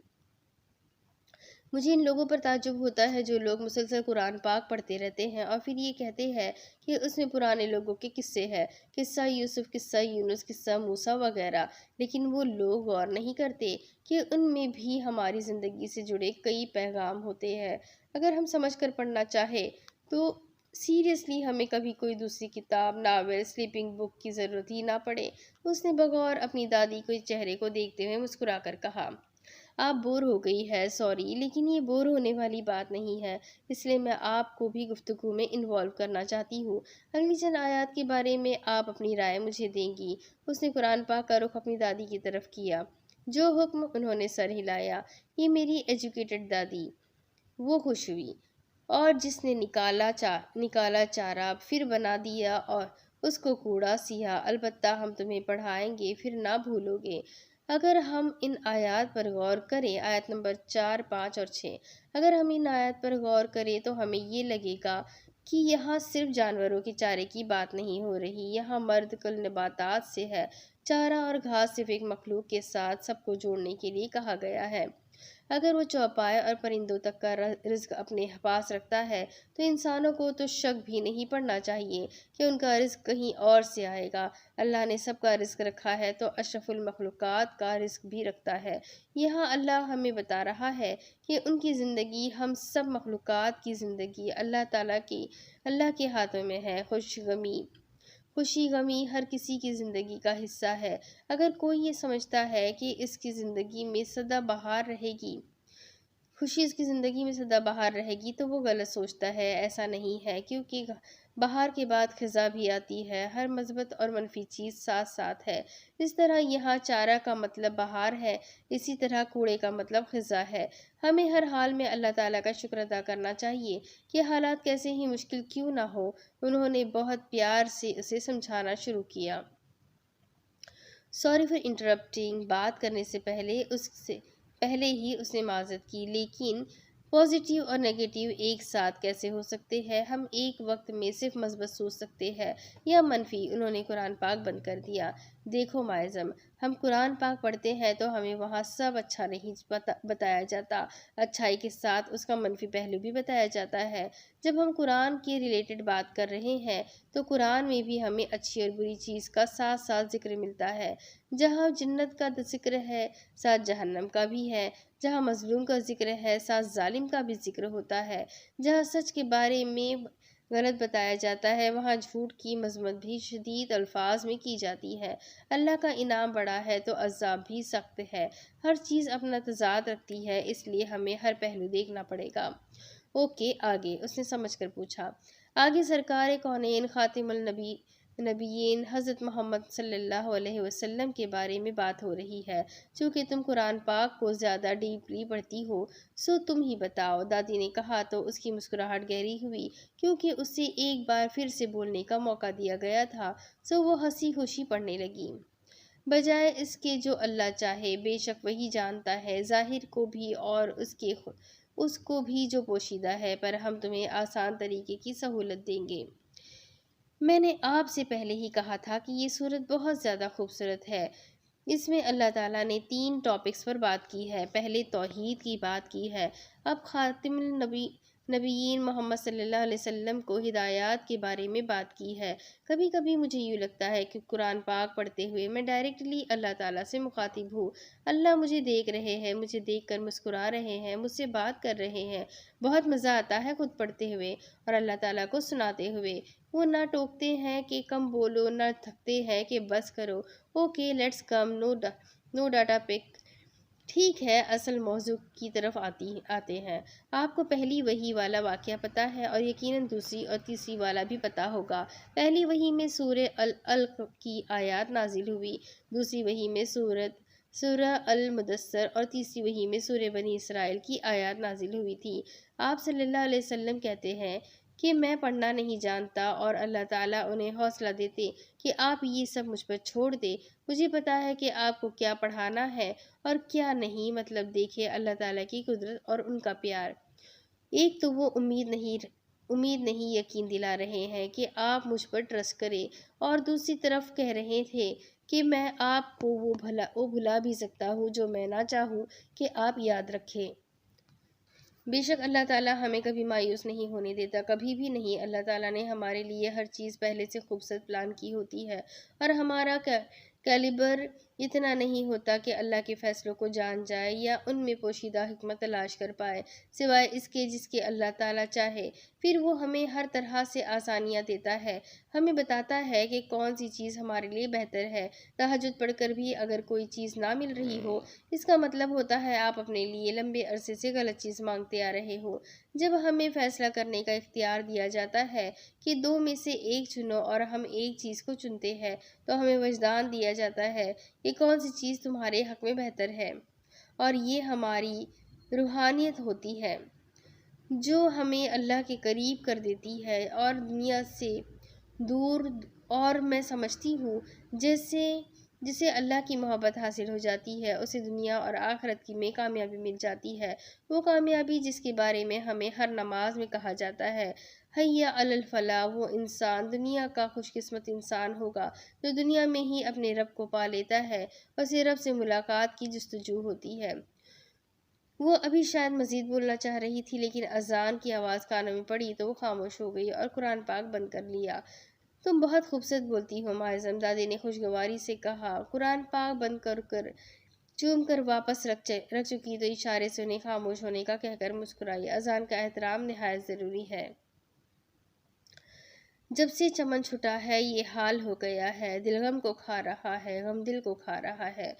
مجھے ان لوگوں پر تعجب ہوتا ہے جو لوگ مسلسل قرآن پاک پڑھتے رہتے ہیں اور پھر یہ کہتے ہیں کہ اس میں پرانے لوگوں کے قصے ہیں، قصہ یوسف، قصہ یونس، قصہ موسیٰ وغیرہ، لیکن وہ لوگ غور نہیں کرتے کہ ان میں بھی ہماری زندگی سے جڑے کئی پیغام ہوتے ہیں۔ اگر ہم سمجھ کر پڑھنا چاہیں تو سیریسلی ہمیں کبھی کوئی دوسری کتاب، ناول، سلیپنگ بک کی ضرورت ہی نہ پڑے۔ اس نے بغور اپنی دادی کے چہرے کو دیکھتے ہوئے مسکرا کر کہا، آپ بور ہو گئی ہے، سوری، لیکن یہ بور ہونے والی بات نہیں ہے، اس لیے میں آپ کو بھی گفتگو میں انوالو کرنا چاہتی ہوں۔ اگلی چند آیات کے بارے میں آپ اپنی رائے مجھے دیں گی؟ اس نے قرآن پاک کا رخ اپنی دادی کی طرف کیا۔ جو حکم، انہوں نے سر ہلایا۔ یہ میری ایجوکیٹڈ دادی، وہ خوش ہوئی۔ اور جس نے نکالا چارہ پھر بنا دیا اور اس کو کوڑا سیاہ، البتہ ہم تمہیں پڑھائیں گے، پھر نہ بھولو گے۔ اگر ہم ان آیات پر غور کریں، آیت نمبر 4، 5 اور 6، اگر ہم ان آیات پر غور کریں تو ہمیں یہ لگے گا کہ یہاں صرف جانوروں کے چارے کی بات نہیں ہو رہی، یہاں مرد کل نباتات سے ہے۔ چارہ اور گھاس صرف ایک مخلوق کے ساتھ سب کو جوڑنے کے لیے کہا گیا ہے۔ اگر وہ چوپائے اور پرندوں تک کا رزق اپنے پاس رکھتا ہے تو انسانوں کو تو شک بھی نہیں پڑنا چاہیے کہ ان کا رزق کہیں اور سے آئے گا۔ اللہ نے سب کا رزق رکھا ہے تو اشرف المخلوقات کا رزق بھی رکھتا ہے۔ یہاں اللہ ہمیں بتا رہا ہے کہ ان کی زندگی، ہم سب مخلوقات کی زندگی اللہ کے ہاتھوں میں ہے۔ خوشی غمی ہر کسی کی زندگی کا حصہ ہے۔ اگر کوئی یہ سمجھتا ہے کہ اس کی زندگی میں سدا بہار رہے گی، خوشی اس کی زندگی میں سدا بہار رہے گی، تو وہ غلط سوچتا ہے۔ ایسا نہیں ہے، کیونکہ بہار کے بعد خزاں بھی آتی ہے۔ ہر مثبت اور منفی چیز ساتھ ساتھ ہے۔ اس طرح یہاں چارہ کا مطلب بہار ہے، اسی طرح کوڑے کا مطلب خزاں ہے۔ ہمیں ہر حال میں اللہ تعالیٰ کا شکر ادا کرنا چاہیے کہ حالات کیسے ہی مشکل کیوں نہ ہو۔ انہوں نے بہت پیار سے اسے سمجھانا شروع کیا۔ سوری فار انٹرپٹنگ، بات کرنے سے پہلے ہی اس نے معذرت کی، لیکن پازیٹیو اور نیگیٹیو ایک ساتھ کیسے ہو سکتے ہیں؟ ہم ایک وقت میں صرف مثبت سوچ سکتے ہیں یا منفی؟ انہوں نے قرآن پاک بند کر دیا۔ دیکھو معظم، ہم قرآن پاک پڑھتے ہیں تو ہمیں وہاں سب اچھا نہیں بتایا جاتا، اچھائی کے ساتھ اس کا منفی پہلو بھی بتایا جاتا ہے۔ جب ہم قرآن کے ریلیٹڈ بات کر رہے ہیں تو قرآن میں بھی ہمیں اچھی اور بری چیز کا ساتھ ساتھ ذکر ملتا ہے۔ جہاں جنت کا ذکر ہے، ساتھ جہنم کا بھی ہے۔ جہاں مظلوم کا ذکر ہے، ساتھ ظالم کا بھی ذکر ہوتا ہے۔ جہاں سچ کے بارے میں غلط بتایا جاتا ہے، وہاں جھوٹ کی مذمت بھی شدید الفاظ میں کی جاتی ہے۔ اللہ کا انعام بڑا ہے تو عذاب بھی سخت ہے۔ ہر چیز اپنا تضاد رکھتی ہے، اس لیے ہمیں ہر پہلو دیکھنا پڑے گا۔ اوکے، آگے؟ اس نے سمجھ کر پوچھا۔ آگے سرکار کونین، خاتم النبیین حضرت محمد صلی اللہ علیہ وسلم کے بارے میں بات ہو رہی ہے۔ چونکہ تم قرآن پاک کو زیادہ ڈیپلی پڑھتی ہو، سو تم ہی بتاؤ، دادی نے کہا تو اس کی مسکراہٹ گہری ہوئی، کیونکہ اسے ایک بار پھر سے بولنے کا موقع دیا گیا تھا، سو وہ ہنسی خوشی پڑھنے لگی۔ بجائے اس کے جو اللہ چاہے، بے شک وہی جانتا ہے ظاہر کو بھی اور اس کو بھی جو پوشیدہ ہے، پر ہم تمہیں آسان طریقے کی سہولت دیں گے۔ میں نے آپ سے پہلے ہی کہا تھا کہ یہ سورت بہت زیادہ خوبصورت ہے۔ اس میں اللہ تعالیٰ نے 3 ٹاپکس پر بات کی ہے۔ پہلے توحید کی بات کی ہے، اب خاتم النبیین محمد صلی اللہ علیہ وسلم کو ہدایات کے بارے میں بات کی ہے۔ کبھی کبھی مجھے یوں لگتا ہے کہ قرآن پاک پڑھتے ہوئے میں ڈائریکٹلی اللہ تعالیٰ سے مخاطب ہوں۔ اللہ مجھے دیکھ رہے ہیں، مجھے دیکھ کر مسکرا رہے ہیں، مجھ سے بات کر رہے ہیں۔ بہت مزہ آتا ہے خود پڑھتے ہوئے اور اللہ تعالیٰ کو سناتے ہوئے۔ وہ نہ ٹوکتے ہیں کہ کم بولو، نہ تھکتے ہیں کہ بس کرو۔ اوکے، لیٹس کم، نو ڈاٹا پک۔ ٹھیک ہے، اصل موضوع کی طرف آتے ہیں۔ آپ کو پہلی وحی والا واقعہ پتہ ہے اور یقیناً دوسری اور تیسری والا بھی پتہ ہوگا۔ پہلی وحی میں سورہ العلق کی آیات نازل ہوئی، دوسری وحی میں سورہ المدثر اور تیسری وحی میں سورہ بنی اسرائیل کی آیات نازل ہوئی تھی۔ آپ صلی اللہ علیہ وسلم کہتے ہیں کہ میں پڑھنا نہیں جانتا، اور اللہ تعالیٰ انہیں حوصلہ دیتے کہ آپ یہ سب مجھ پر چھوڑ دے، مجھے پتا ہے کہ آپ کو کیا پڑھانا ہے اور کیا نہیں۔ مطلب دیکھے اللہ تعالیٰ کی قدرت اور ان کا پیار۔ ایک تو وہ امید نہیں یقین دلا رہے ہیں کہ آپ مجھ پر ٹرسٹ کریں، اور دوسری طرف کہہ رہے تھے کہ میں آپ کو وہ بھلا بھی سکتا ہوں جو میں نہ چاہوں کہ آپ یاد رکھیں۔ بے شک اللہ تعالیٰ ہمیں کبھی مایوس نہیں ہونے دیتا، کبھی بھی نہیں۔ اللہ تعالیٰ نے ہمارے لیے ہر چیز پہلے سے خوبصورت پلان کی ہوتی ہے، اور ہمارا کیلیبر اتنا نہیں ہوتا کہ اللہ کے فیصلوں کو جان جائے یا ان میں پوشیدہ حکمت تلاش کر پائے، سوائے اس کے جس کے اللہ تعالیٰ چاہے۔ پھر وہ ہمیں ہر طرح سے آسانیاں دیتا ہے، ہمیں بتاتا ہے کہ کون سی چیز ہمارے لیے بہتر ہے۔ تہجد پڑھ کر بھی اگر کوئی چیز نہ مل رہی ہو، اس کا مطلب ہوتا ہے آپ اپنے لیے لمبے عرصے سے غلط چیز مانگتے آ رہے ہو۔ جب ہمیں فیصلہ کرنے کا اختیار دیا جاتا ہے کہ دو میں سے ایک چنو، اور ہم ایک چیز کو چنتے ہیں، تو ہمیں وجدان دیا جاتا ہے کہ کون سی چیز تمہارے حق میں بہتر ہے، اور یہ ہماری روحانیت ہوتی ہے جو ہمیں اللہ کے قریب کر دیتی ہے اور دنیا سے دور۔ اور میں سمجھتی ہوں جسے اللہ کی محبت حاصل ہو جاتی ہے، اسے دنیا اور آخرت میں کامیابی مل جاتی ہے۔ وہ کامیابی جس کے بارے میں ہمیں ہر نماز میں کہا جاتا ہے، حی علی الفلاح۔ وہ انسان دنیا کا خوش قسمت انسان ہوگا جو دنیا میں ہی اپنے رب کو پا لیتا ہے، اسے رب سے ملاقات کی جستجو ہوتی ہے۔ وہ ابھی شاید مزید بولنا چاہ رہی تھی، لیکن اذان کی آواز کانوں میں پڑی تو وہ خاموش ہو گئی اور قرآن پاک بند کر لیا۔ تم بہت خوبصورت بولتی ہو معظم، دادی نے خوشگواری سے کہا۔ قرآن پاک بند کر چوم کر واپس رکھ چکی تو اشارے سے انہیں خاموش ہونے کا کہہ کر مسکرائی۔ اذان کا احترام نہایت ضروری ہے۔ جب سے چمن چھٹا ہے یہ حال ہو گیا ہے، دل غم کو کھا رہا ہے، غم دل کو کھا رہا ہے۔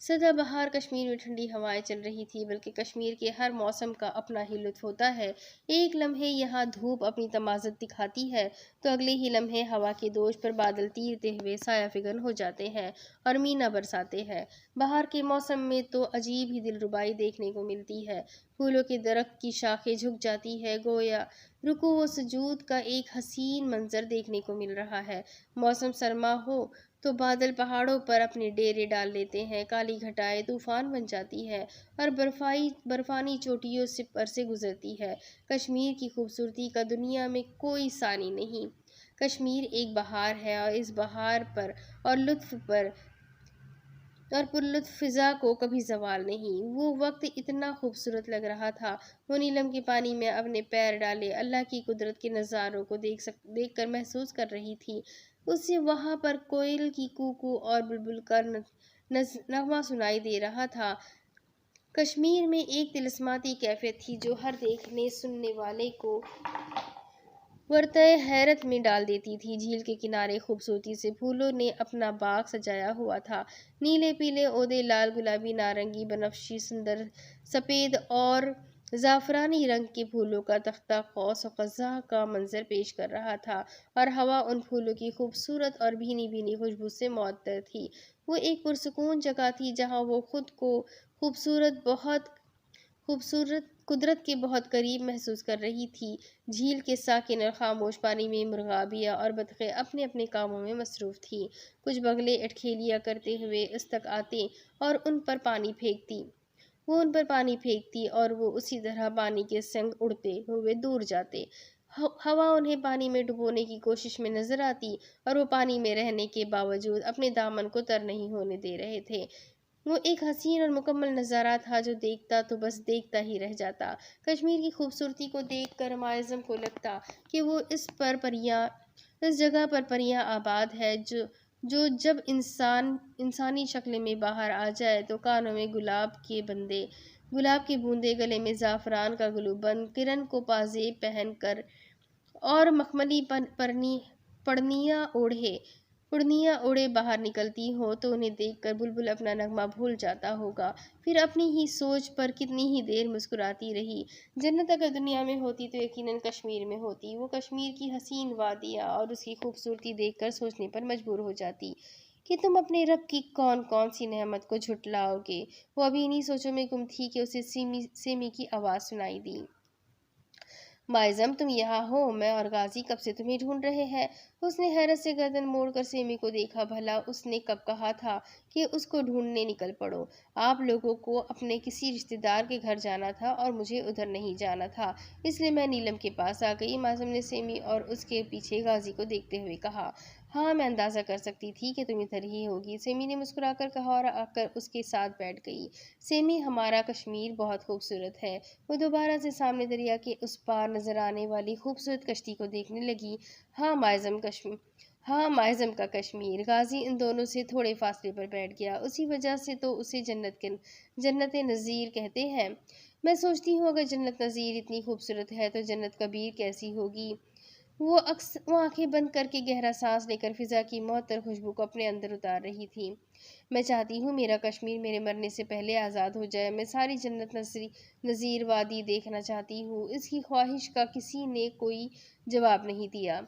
سدا بہار کشمیر میں ٹھنڈی ہوائیں چل رہی تھی، بلکہ کشمیر کے ہر موسم کا اپنا ہی لطف ہوتا ہے۔ ایک لمحے یہاں دھوپ اپنی تمازت دکھاتی ہے تو اگلے ہی لمحے ہوا کے دوش پر بادل تیرتے ہوئے سایہ فگن ہو جاتے ہیں اور مینا برساتے ہیں۔ بہار کے موسم میں تو عجیب ہی دلربائی دیکھنے کو ملتی ہے۔ پھولوں کے درخت کی شاخیں جھک جاتی ہے، گویا رکوع و سجود کا ایک حسین منظر دیکھنے کو مل رہا ہے۔ موسم سرما ہو تو بادل پہاڑوں پر اپنے ڈیرے ڈال لیتے ہیں، کالی گھٹائیں طوفان بن جاتی ہے اور برفانی چوٹیوں پر سے گزرتی ہے۔ کشمیر کی خوبصورتی کا دنیا میں کوئی ثانی نہیں۔ کشمیر ایک بہار ہے، اور اس بہار پر اور پر لطف فضا کو کبھی زوال نہیں۔ وہ وقت اتنا خوبصورت لگ رہا تھا، وہ نیلم کے پانی میں اپنے پیر ڈالے اللہ کی قدرت کے نظاروں کو دیکھ کر محسوس کر رہی تھی۔ اسے وہاں پر کوئل کی کوکو اور بلبل کا نغمہ سنائی دے رہا تھا۔ کشمیر میں ایک طلسماتی کیفیت تھی جو ہر دیکھنے سننے والے کو ورطۂ حیرت میں ڈال دیتی تھی۔ جھیل کے کنارے خوبصورتی سے پھولوں نے اپنا باغ سجایا ہوا تھا۔ نیلے، پیلے عودے، لال، گلابی، نارنگی، بنفشی، سندر سفید اور زعفرانی رنگ کے پھولوں کا تختہ قوس قزح کا منظر پیش کر رہا تھا، اور ہوا ان پھولوں کی خوبصورت اور بھینی بھینی خوشبو سے معطر تھی۔ وہ ایک پرسکون جگہ تھی جہاں وہ خود کو قدرت کے بہت قریب محسوس کر رہی تھی۔ جھیل کے ساکن اور خاموش پانی میں مرغابیاں اور بطخیں اپنے اپنے کاموں میں مصروف تھیں۔ کچھ بگلے اٹکھیلیاں کرتے ہوئے اس تک آتے اور ان پر پانی پھینکتی، وہ ان پر پانی پھینکتی اور وہ اسی طرح پانی کے سنگ اڑتے ہوئے دور جاتے۔ ہوا انہیں پانی میں ڈبونے کی کوشش میں نظر آتی، اور وہ پانی میں رہنے کے باوجود اپنے دامن کو تر نہیں ہونے دے رہے تھے۔ وہ ایک حسین اور مکمل نظارہ تھا جو دیکھتا تو بس دیکھتا ہی رہ جاتا۔ کشمیر کی خوبصورتی کو دیکھ کر معظم کو لگتا کہ وہ اس جگہ پر پریاں آباد ہے جو جب انسانی شکل میں باہر آ جائے تو کانوں میں گلاب کے بوندے، گلے میں زعفران کا گلوبند، کرن کو پازیب پہن کر اور مخملی پڑنیاں اوڑھے باہر نکلتی ہوں تو انہیں دیکھ کر بلبل اپنا نغمہ بھول جاتا ہوگا، پھر اپنی ہی سوچ پر کتنی ہی دیر مسکراتی رہی۔ جنت اگر دنیا میں ہوتی تو یقیناً کشمیر میں ہوتی۔ وہ کشمیر کی حسین وادیاں اور اس کی خوبصورتی دیکھ کر سوچنے پر مجبور ہو جاتی۔ کہ تم اپنے رب کی کون کون سی نعمت کو جھٹلاؤ گے۔ وہ ابھی انہی سوچوں میں گم تھی کہ اسے سیمی کی آواز سنائی دی۔ معظم تم یہاں ہو، میں اور غازی کب سے تمہیں ڈھونڈ رہے ہیں۔ اس نے حیرت سے گردن موڑ کر سیمی کو دیکھا، بھلا اس نے کب کہا تھا کہ اس کو ڈھونڈنے نکل پڑو۔ آپ لوگوں کو اپنے کسی رشتہ دار کے گھر جانا تھا اور مجھے ادھر نہیں جانا تھا، اس لیے میں نیلم کے پاس آ گئی۔ معظم نے سیمی اور اس کے پیچھے غازی کو دیکھتے ہوئے کہا۔ ہاں میں اندازہ کر سکتی تھی کہ تم ادھر ہی ہوگی، سیمی نے مسکرا کر کہا اور آ کر اس کے ساتھ بیٹھ گئی۔ سیمی ہمارا کشمیر بہت خوبصورت ہے۔ وہ دوبارہ سے سامنے دریا کے اس پار نظر آنے والی خوبصورت کشتی کو دیکھنے لگی۔ ہاں معظم کا کشمیر۔ غازی ان دونوں سے تھوڑے فاصلے پر بیٹھ گیا۔ اسی وجہ سے تو اسے جنت نظیر کہتے ہیں۔ میں سوچتی ہوں اگر جنت نظیر اتنی خوبصورت ہے تو جنت کبیر کیسی ہوگی۔ وہ آنکھیں بند کر کے گہرا سانس لے کر فضا کی معطر خوشبو کو اپنے اندر اتار رہی تھی۔ میں چاہتی ہوں میرا کشمیر میرے مرنے سے پہلے آزاد ہو جائے۔ میں ساری جنت نظیر وادی دیکھنا چاہتی ہوں۔ اس کی خواہش کا کسی نے کوئی جواب نہیں دیا۔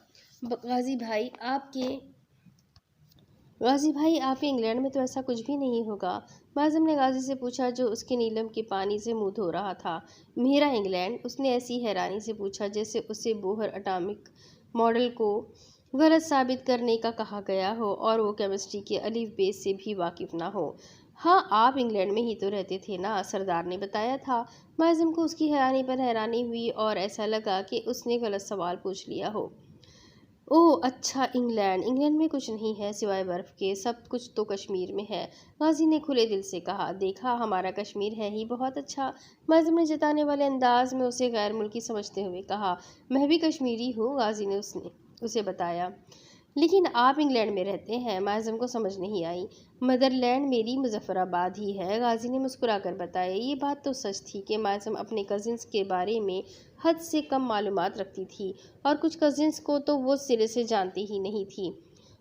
غازی بھائی آپ کے انگلینڈ میں تو ایسا کچھ بھی نہیں ہوگا؟ معظم نے غازی سے پوچھا جو اس کے نیلم کے پانی سے منہ دھو رہا تھا۔ میرا انگلینڈ؟ اس نے ایسی حیرانی سے پوچھا جیسے اسے بوہر اٹامک ماڈل کو غلط ثابت کرنے کا کہا گیا ہو اور وہ کیمسٹری کے الف بے سے بھی واقف نہ ہو۔ ہاں آپ انگلینڈ میں ہی تو رہتے تھے نا، سردار نے بتایا تھا۔ معظم کو اس کی حیرانی پر حیرانی ہوئی اور ایسا لگا کہ اس نے غلط سوال پوچھ لیا ہو۔ اوہ اچھا، انگلینڈ میں کچھ نہیں ہے سوائے برف کے، سب کچھ تو کشمیر میں ہے، غازی نے کھلے دل سے کہا۔ دیکھا ہمارا کشمیر ہے ہی بہت اچھا، معظم نے جتانے والے انداز میں اسے غیر ملکی سمجھتے ہوئے کہا۔ میں بھی کشمیری ہوں، غازی نے اسے بتایا۔ لیکن آپ انگلینڈ میں رہتے ہیں، معظم کو سمجھ نہیں آئی۔ مدر لینڈ میری مظفر آباد ہی ہے، غازی نے مسکرا کر بتایا۔ یہ بات تو سچ تھی کہ معظم اپنے کزنز کے بارے میں حد سے کم معلومات رکھتی تھی اور کچھ کزنز کو تو وہ سرے سے جانتی ہی نہیں تھی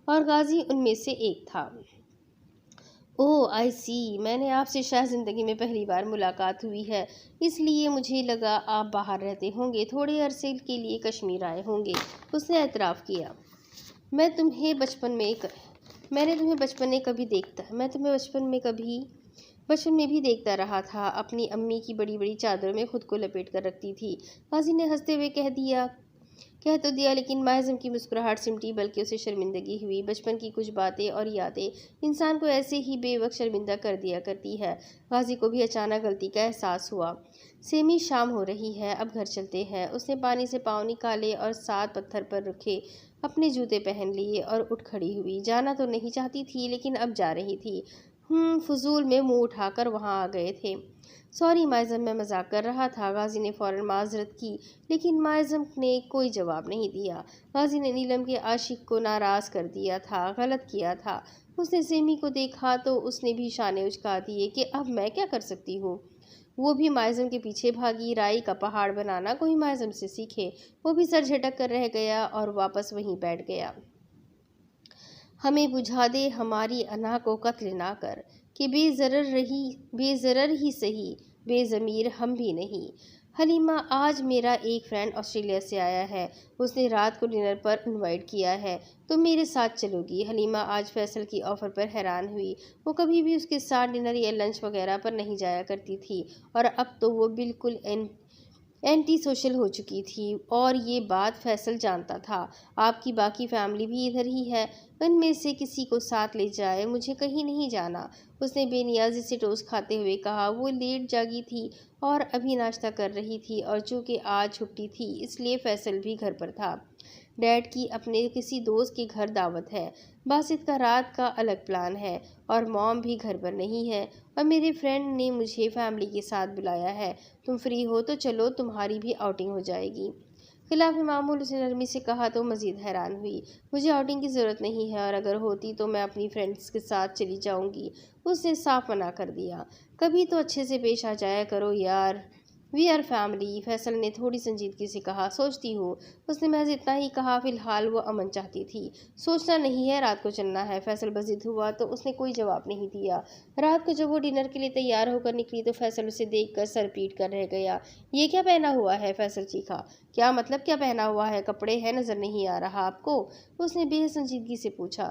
اور غازی ان میں سے ایک تھا۔ اوہ آئی سی، میں نے آپ سے شاید زندگی میں پہلی بار ملاقات ہوئی ہے، اس لیے مجھے لگا آپ باہر رہتے ہوں گے، تھوڑے عرصے کے لیے کشمیر آئے ہوں گے، اس نے اعتراف کیا۔ میں نے تمہیں بچپن میں بھی دیکھتا رہا تھا، اپنی امی کی بڑی بڑی چادروں میں خود کو لپیٹ کر رکھتی تھی، غازی نے ہنستے ہوئے کہہ تو دیا، لیکن معظم کی مسکراہٹ سمٹی بلکہ اسے شرمندگی ہوئی۔ بچپن کی کچھ باتیں اور یادیں انسان کو ایسے ہی بے وقت شرمندہ کر دیا کرتی ہے۔ غازی کو بھی اچانک غلطی کا احساس ہوا۔ سیمی شام ہو رہی ہے، اب گھر چلتے ہیں، اس نے پانی سے پاؤں نکالے اور ساتھ پتھر پر رکھے اپنے جوتے پہن لیے اور اٹھ کھڑی ہوئی۔ جانا تو نہیں چاہتی تھی لیکن اب جا رہی تھی۔ فضول میں منہ اٹھا کر وہاں آ گئے تھے۔ سوری معظم، میں مذاق کر رہا تھا، غازی نے فوراً معذرت کی، لیکن معظم نے کوئی جواب نہیں دیا۔ غازی نے نیلم کے عاشق کو ناراض کر دیا تھا، غلط کیا تھا۔ اس نے سیمی کو دیکھا تو اس نے بھی شانے اچکا دیے کہ اب میں کیا کر سکتی ہوں۔ وہ بھی معظم کے پیچھے بھاگی، رائی کا پہاڑ بنانا کوئی معظم سے سیکھے۔ وہ بھی سر جھٹک کر رہ گیا اور واپس وہیں بیٹھ گیا۔ ہمیں بجھا دے ہماری انا کو قتل نہ کر، کہ بے ضرر ہی سہی، بے ضمیر ہم بھی نہیں۔ حلیمہ، آج میرا ایک فرینڈ آسٹریلیا سے آیا ہے، اس نے رات کو ڈنر پر انوائٹ کیا ہے، تم میرے ساتھ چلو گی؟ حلیمہ آج فیصل کی آفر پر حیران ہوئی، وہ کبھی بھی اس کے ساتھ ڈنر یا لنچ وغیرہ پر نہیں جایا کرتی تھی اور اب تو وہ بالکل اینٹی سوشل ہو چکی تھی اور یہ بات فیصل جانتا تھا۔ آپ کی باقی فیملی بھی ادھر ہی ہے، ان میں سے کسی کو ساتھ لے جائے، مجھے کہیں نہیں جانا، اس نے بے نیازی سے ٹوسٹ کھاتے ہوئے کہا۔ وہ لیٹ جاگی تھی اور ابھی ناشتہ کر رہی تھی اور چونکہ آج چھٹی تھی اس لیے فیصل بھی گھر پر تھا۔ ڈیڈ کی اپنے کسی دوست کے گھر دعوت ہے، باسط کا رات کا الگ پلان ہے اور موم بھی گھر پر نہیں ہے اور میرے فرینڈ نے مجھے فیملی کے ساتھ بلایا ہے، تم فری ہو تو چلو، تمہاری بھی آؤٹنگ ہو جائے گی۔ خلاف معمول اس نے نرمی سے کہا تو مزید حیران ہوئی۔ مجھے آؤٹنگ کی ضرورت نہیں ہے اور اگر ہوتی تو میں اپنی فرینڈز کے ساتھ چلی جاؤں گی، اس نے صاف منع کر دیا۔ کبھی تو اچھے سے پیش آ جایا کرو یار، وی آر فیملی، فیصل نے تھوڑی سنجیدگی سے کہا۔ سوچتی ہوں، اس نے محض اتنا ہی کہا، فی الحال وہ امن چاہتی تھی۔ سوچنا نہیں ہے، رات کو چلنا ہے، فیصل بضد ہوا تو اس نے کوئی جواب نہیں دیا۔ رات کو جب وہ ڈنر کے لیے تیار ہو کر نکلی تو فیصل اسے دیکھ کر سر پیٹ کر رہ گیا۔ یہ کیا پہنا ہوا ہے؟ فیصل چیخا۔ کیا مطلب کیا پہنا ہوا ہے؟ کپڑے ہیں، نظر نہیں آ رہا آپ کو؟ اس نے بے حد سنجیدگی سے پوچھا۔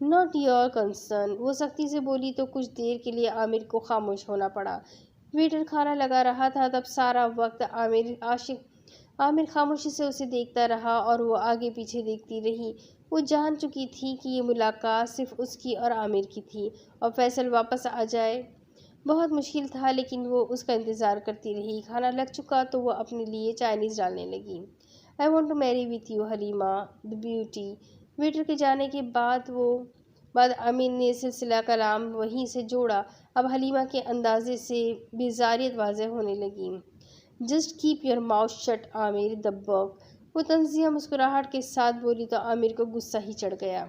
ناٹ یور کنسرن، وہ سختی سے بولی تو کچھ دیر کے لیے عامر کو خاموش ہونا پڑا۔ ویٹر کھانا لگا رہا تھا، تب سارا وقت عامر خاموشی سے اسے دیکھتا رہا اور وہ آگے پیچھے دیکھتی رہی۔ وہ جان چکی تھی کہ یہ ملاقات صرف اس کی اور عامر کی تھی، اور فیصل واپس آ جائے بہت مشکل تھا، لیکن وہ اس کا انتظار کرتی رہی۔ کھانا لگ چکا تو وہ اپنے لیے چائنیز ڈالنے لگی۔ I want to marry with you Halima the beauty. Waiter کے جانے کے بعد امین نے سلسلہ کلام وہیں سے جوڑا۔ اب حلیمہ کے اندازے سے بیزاریت واضح ہونے لگی۔ Just keep your mouth shut Aamir the big, وہ طنزیہ مسکراہٹ کے ساتھ بولی تو عامر کو غصہ ہی چڑھ گیا۔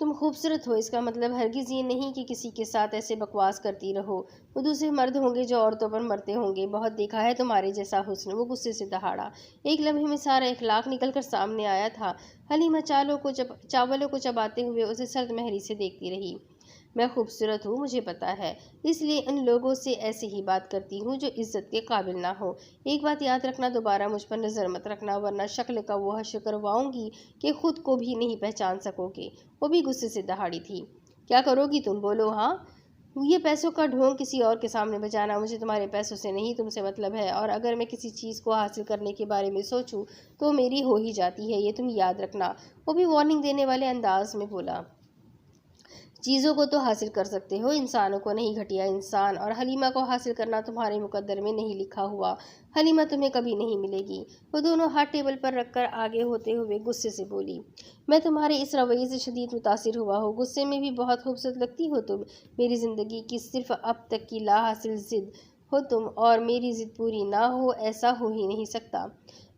تم خوبصورت ہو، اس کا مطلب ہرگز یہ نہیں کہ کسی کے ساتھ ایسے بکواس کرتی رہو۔ وہ دوسرے مرد ہوں گے جو عورتوں پر مرتے ہوں گے، بہت دیکھا ہے تمہارے جیسا حسن۔ وہ غصے سے دہاڑا۔ ایک لمحے میں سارا اخلاق نکل کر سامنے آیا تھا۔ حلیمہ چاولوں کو چباتے ہوئے اسے سرد مہری سے دیکھتی رہی۔ میں خوبصورت ہوں، مجھے پتا ہے، اس لیے ان لوگوں سے ایسے ہی بات کرتی ہوں جو عزت کے قابل نہ ہو۔ ایک بات یاد رکھنا، دوبارہ مجھ پر نظر مت رکھنا، ورنہ شکل کا وہ حشر کرواؤں گی کہ خود کو بھی نہیں پہچان سکو گے۔ وہ بھی غصے سے دہاڑی تھی۔ کیا کرو گی تم؟ بولو ہاں۔ یہ پیسوں کا ڈھونگ کسی اور کے سامنے بجانا، مجھے تمہارے پیسوں سے نہیں، تم سے مطلب ہے، اور اگر میں کسی چیز کو حاصل کرنے کے بارے میں سوچوں تو میری ہو ہی جاتی ہے، یہ تم یاد رکھنا۔ وہ بھی وارننگ دینے والے انداز میں بولا۔ چیزوں کو تو حاصل کر سکتے ہو، انسانوں کو نہیں، گھٹیا انسان، اور حلیمہ کو حاصل کرنا تمہارے مقدر میں نہیں لکھا ہوا۔ حلیمہ تمہیں کبھی نہیں ملے گی۔ وہ دونوں ہاتھ ٹیبل پر رکھ کر آگے ہوتے ہوئے غصے سے بولی۔ میں تمہارے اس رویے سے شدید متاثر ہوا ہوں۔ غصے میں بھی بہت خوبصورت لگتی ہو تم۔ میری زندگی کی صرف اب تک کی لا حاصل ضد ہو تم، اور میری ضد پوری نہ ہو ایسا ہو ہی نہیں سکتا۔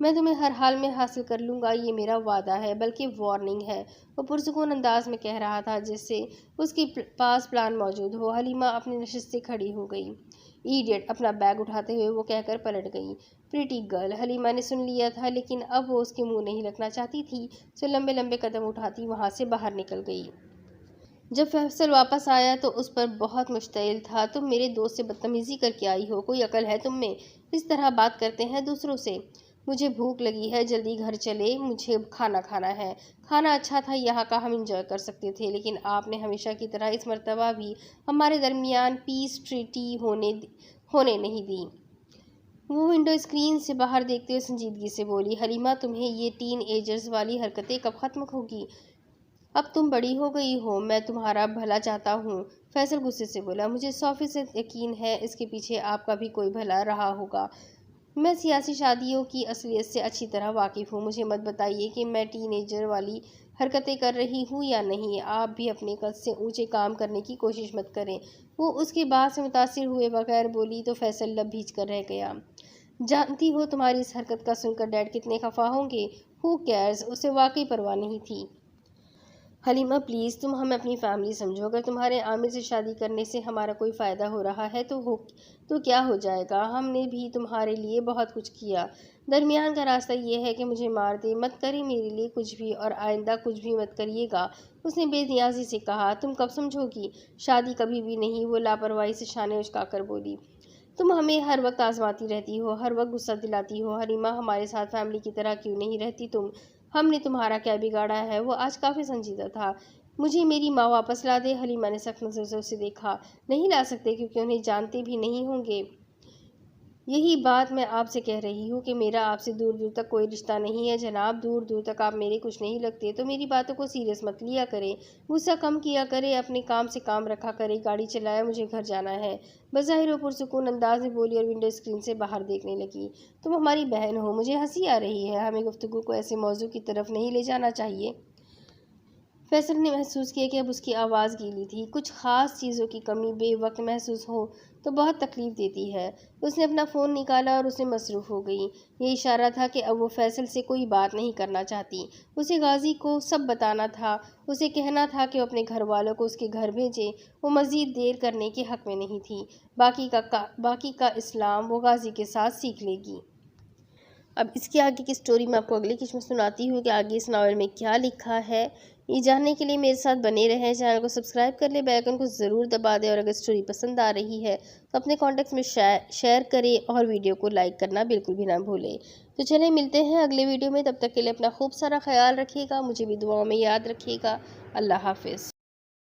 میں تمہیں ہر حال میں حاصل کر لوں گا، یہ میرا وعدہ ہے، بلکہ وارننگ ہے۔ وہ پرسکون انداز میں کہہ رہا تھا جیسے اس کے پاس پلان موجود ہو۔ حلیمہ اپنی نشست سے کھڑی ہو گئی۔ ایڈیٹ، اپنا بیگ اٹھاتے ہوئے وہ کہہ کر پلٹ گئی۔ پریٹی گرل، حلیمہ نے سن لیا تھا، لیکن اب وہ اس کے منہ نہیں لگنا چاہتی تھی، سو لمبے لمبے قدم اٹھاتی وہاں سے باہر نکل گئی۔ جب فیصل واپس آیا تو اس پر بہت مشتعل تھا۔ تم میرے دوست سے بدتمیزی کر کے آئی ہو، کوئی عقل ہے تم میں؟ اس طرح بات کرتے ہیں دوسروں سے؟ مجھے بھوک لگی ہے، جلدی گھر چلے، مجھے کھانا کھانا ہے۔ کھانا اچھا تھا، یہاں کا ہم انجوائے کر سکتے تھے، لیکن آپ نے ہمیشہ کی طرح اس مرتبہ بھی ہمارے درمیان پیس ٹریٹی ہونے نہیں دی۔ وہ ونڈو اسکرین سے باہر دیکھتے ہوئے سنجیدگی سے بولی۔ حلیمہ، تمہیں یہ ٹین ایجرز والی حرکتیں کب ختم ہوگی؟ اب تم بڑی ہو گئی ہو، میں تمہارا بھلا چاہتا ہوں۔ فیصل غصے سے بولا۔ مجھے 100% یقین ہے اس کے پیچھے آپ کا بھی کوئی بھلا رہا ہوگا۔ میں سیاسی شادیوں کی اصلیت سے اچھی طرح واقف ہوں، مجھے مت بتائیے کہ میں ٹین ایجر والی حرکتیں کر رہی ہوں یا نہیں۔ آپ بھی اپنے قد سے اونچے کام کرنے کی کوشش مت کریں۔ وہ اس کی بات سے متاثر ہوئے بغیر بولی تو فیصل لب بھیج کر رہ گیا۔ جانتی ہو تمہاری اس حرکت کا سن کر ڈیڈ کتنے خفا ہوں گے؟ ہو کیئرز، اسے واقعی پرواہ نہیں تھی۔ حلیمہ پلیز، تم ہمیں اپنی فیملی سمجھو۔ اگر تمہارے عامر سے شادی کرنے سے ہمارا کوئی فائدہ ہو رہا ہے تو کیا ہو جائے گا؟ ہم نے بھی تمہارے لیے بہت کچھ کیا۔ درمیان کا راستہ یہ ہے کہ مجھے مار دے، مت کرے میرے لیے کچھ بھی، اور آئندہ کچھ بھی مت کریے گا۔ اس نے بے نیازی سے کہا۔ تم کب سمجھو گی؟ شادی کبھی بھی نہیں، وہ لاپرواہی سے شانے اچکا کر بولی۔ تم ہمیں ہر وقت آزماتی رہتی ہو، ہر وقت غصہ دلاتی ہو۔ حلیمہ، ہمارے ساتھ فیملی کی طرح کیوں نہیں رہتی تم؟ ہم نے تمہارا کیا بگاڑا ہے؟ وہ آج کافی سنجیدہ تھا۔ مجھے میری ماں واپس لا دے۔ حلیمہ نے سخت نظر سے اسے دیکھا۔ نہیں لا سکتے، کیونکہ انہیں جانتے بھی نہیں ہوں گے۔ یہی بات میں آپ سے کہہ رہی ہوں کہ میرا آپ سے دور دور تک کوئی رشتہ نہیں ہے جناب، دور دور تک آپ میرے کچھ نہیں لگتے، تو میری باتوں کو سیریس مت لیا کریں، غصہ کم کیا کرے، اپنے کام سے کام رکھا کرے۔ گاڑی چلائے، مجھے گھر جانا ہے۔ بظاہر وہ پرسکون انداز میں بولی اور ونڈو اسکرین سے باہر دیکھنے لگی۔ تم ہماری بہن ہو، مجھے ہنسی آ رہی ہے، ہمیں گفتگو کو ایسے موضوع کی طرف نہیں لے جانا چاہیے۔ فیصل نے محسوس کیا کہ اب اس کی آواز گیلی تھی۔ کچھ خاص چیزوں کی کمی بے وقت محسوس ہو تو بہت تکلیف دیتی ہے۔ اس نے اپنا فون نکالا اور اس میں مصروف ہو گئی۔ یہ اشارہ تھا کہ اب وہ فیصل سے کوئی بات نہیں کرنا چاہتی۔ اسے غازی کو سب بتانا تھا، اسے کہنا تھا کہ وہ اپنے گھر والوں کو اس کے گھر بھیجے۔ وہ مزید دیر کرنے کے حق میں نہیں تھی۔ باقی کا اسلام وہ غازی کے ساتھ سیکھ لے گی۔ اب اس کے آگے کی سٹوری میں آپ کو اگلی قسط میں سناتی ہوں کہ آگے اس ناول میں کیا لکھا ہے۔ یہ جاننے کے لیے میرے ساتھ بنے رہیں، چینل کو سبسکرائب کر لیں، بیل آئیکن کو ضرور دبا دیں، اور اگر سٹوری پسند آ رہی ہے تو اپنے کانٹیکٹس میں شیئر کریں اور ویڈیو کو لائک کرنا بالکل بھی نہ بھولیں۔ تو چلیں ملتے ہیں اگلے ویڈیو میں، تب تک کے لیے اپنا خوب سارا خیال رکھیے گا، مجھے بھی دعاؤں میں یاد رکھیے گا۔ اللہ حافظ۔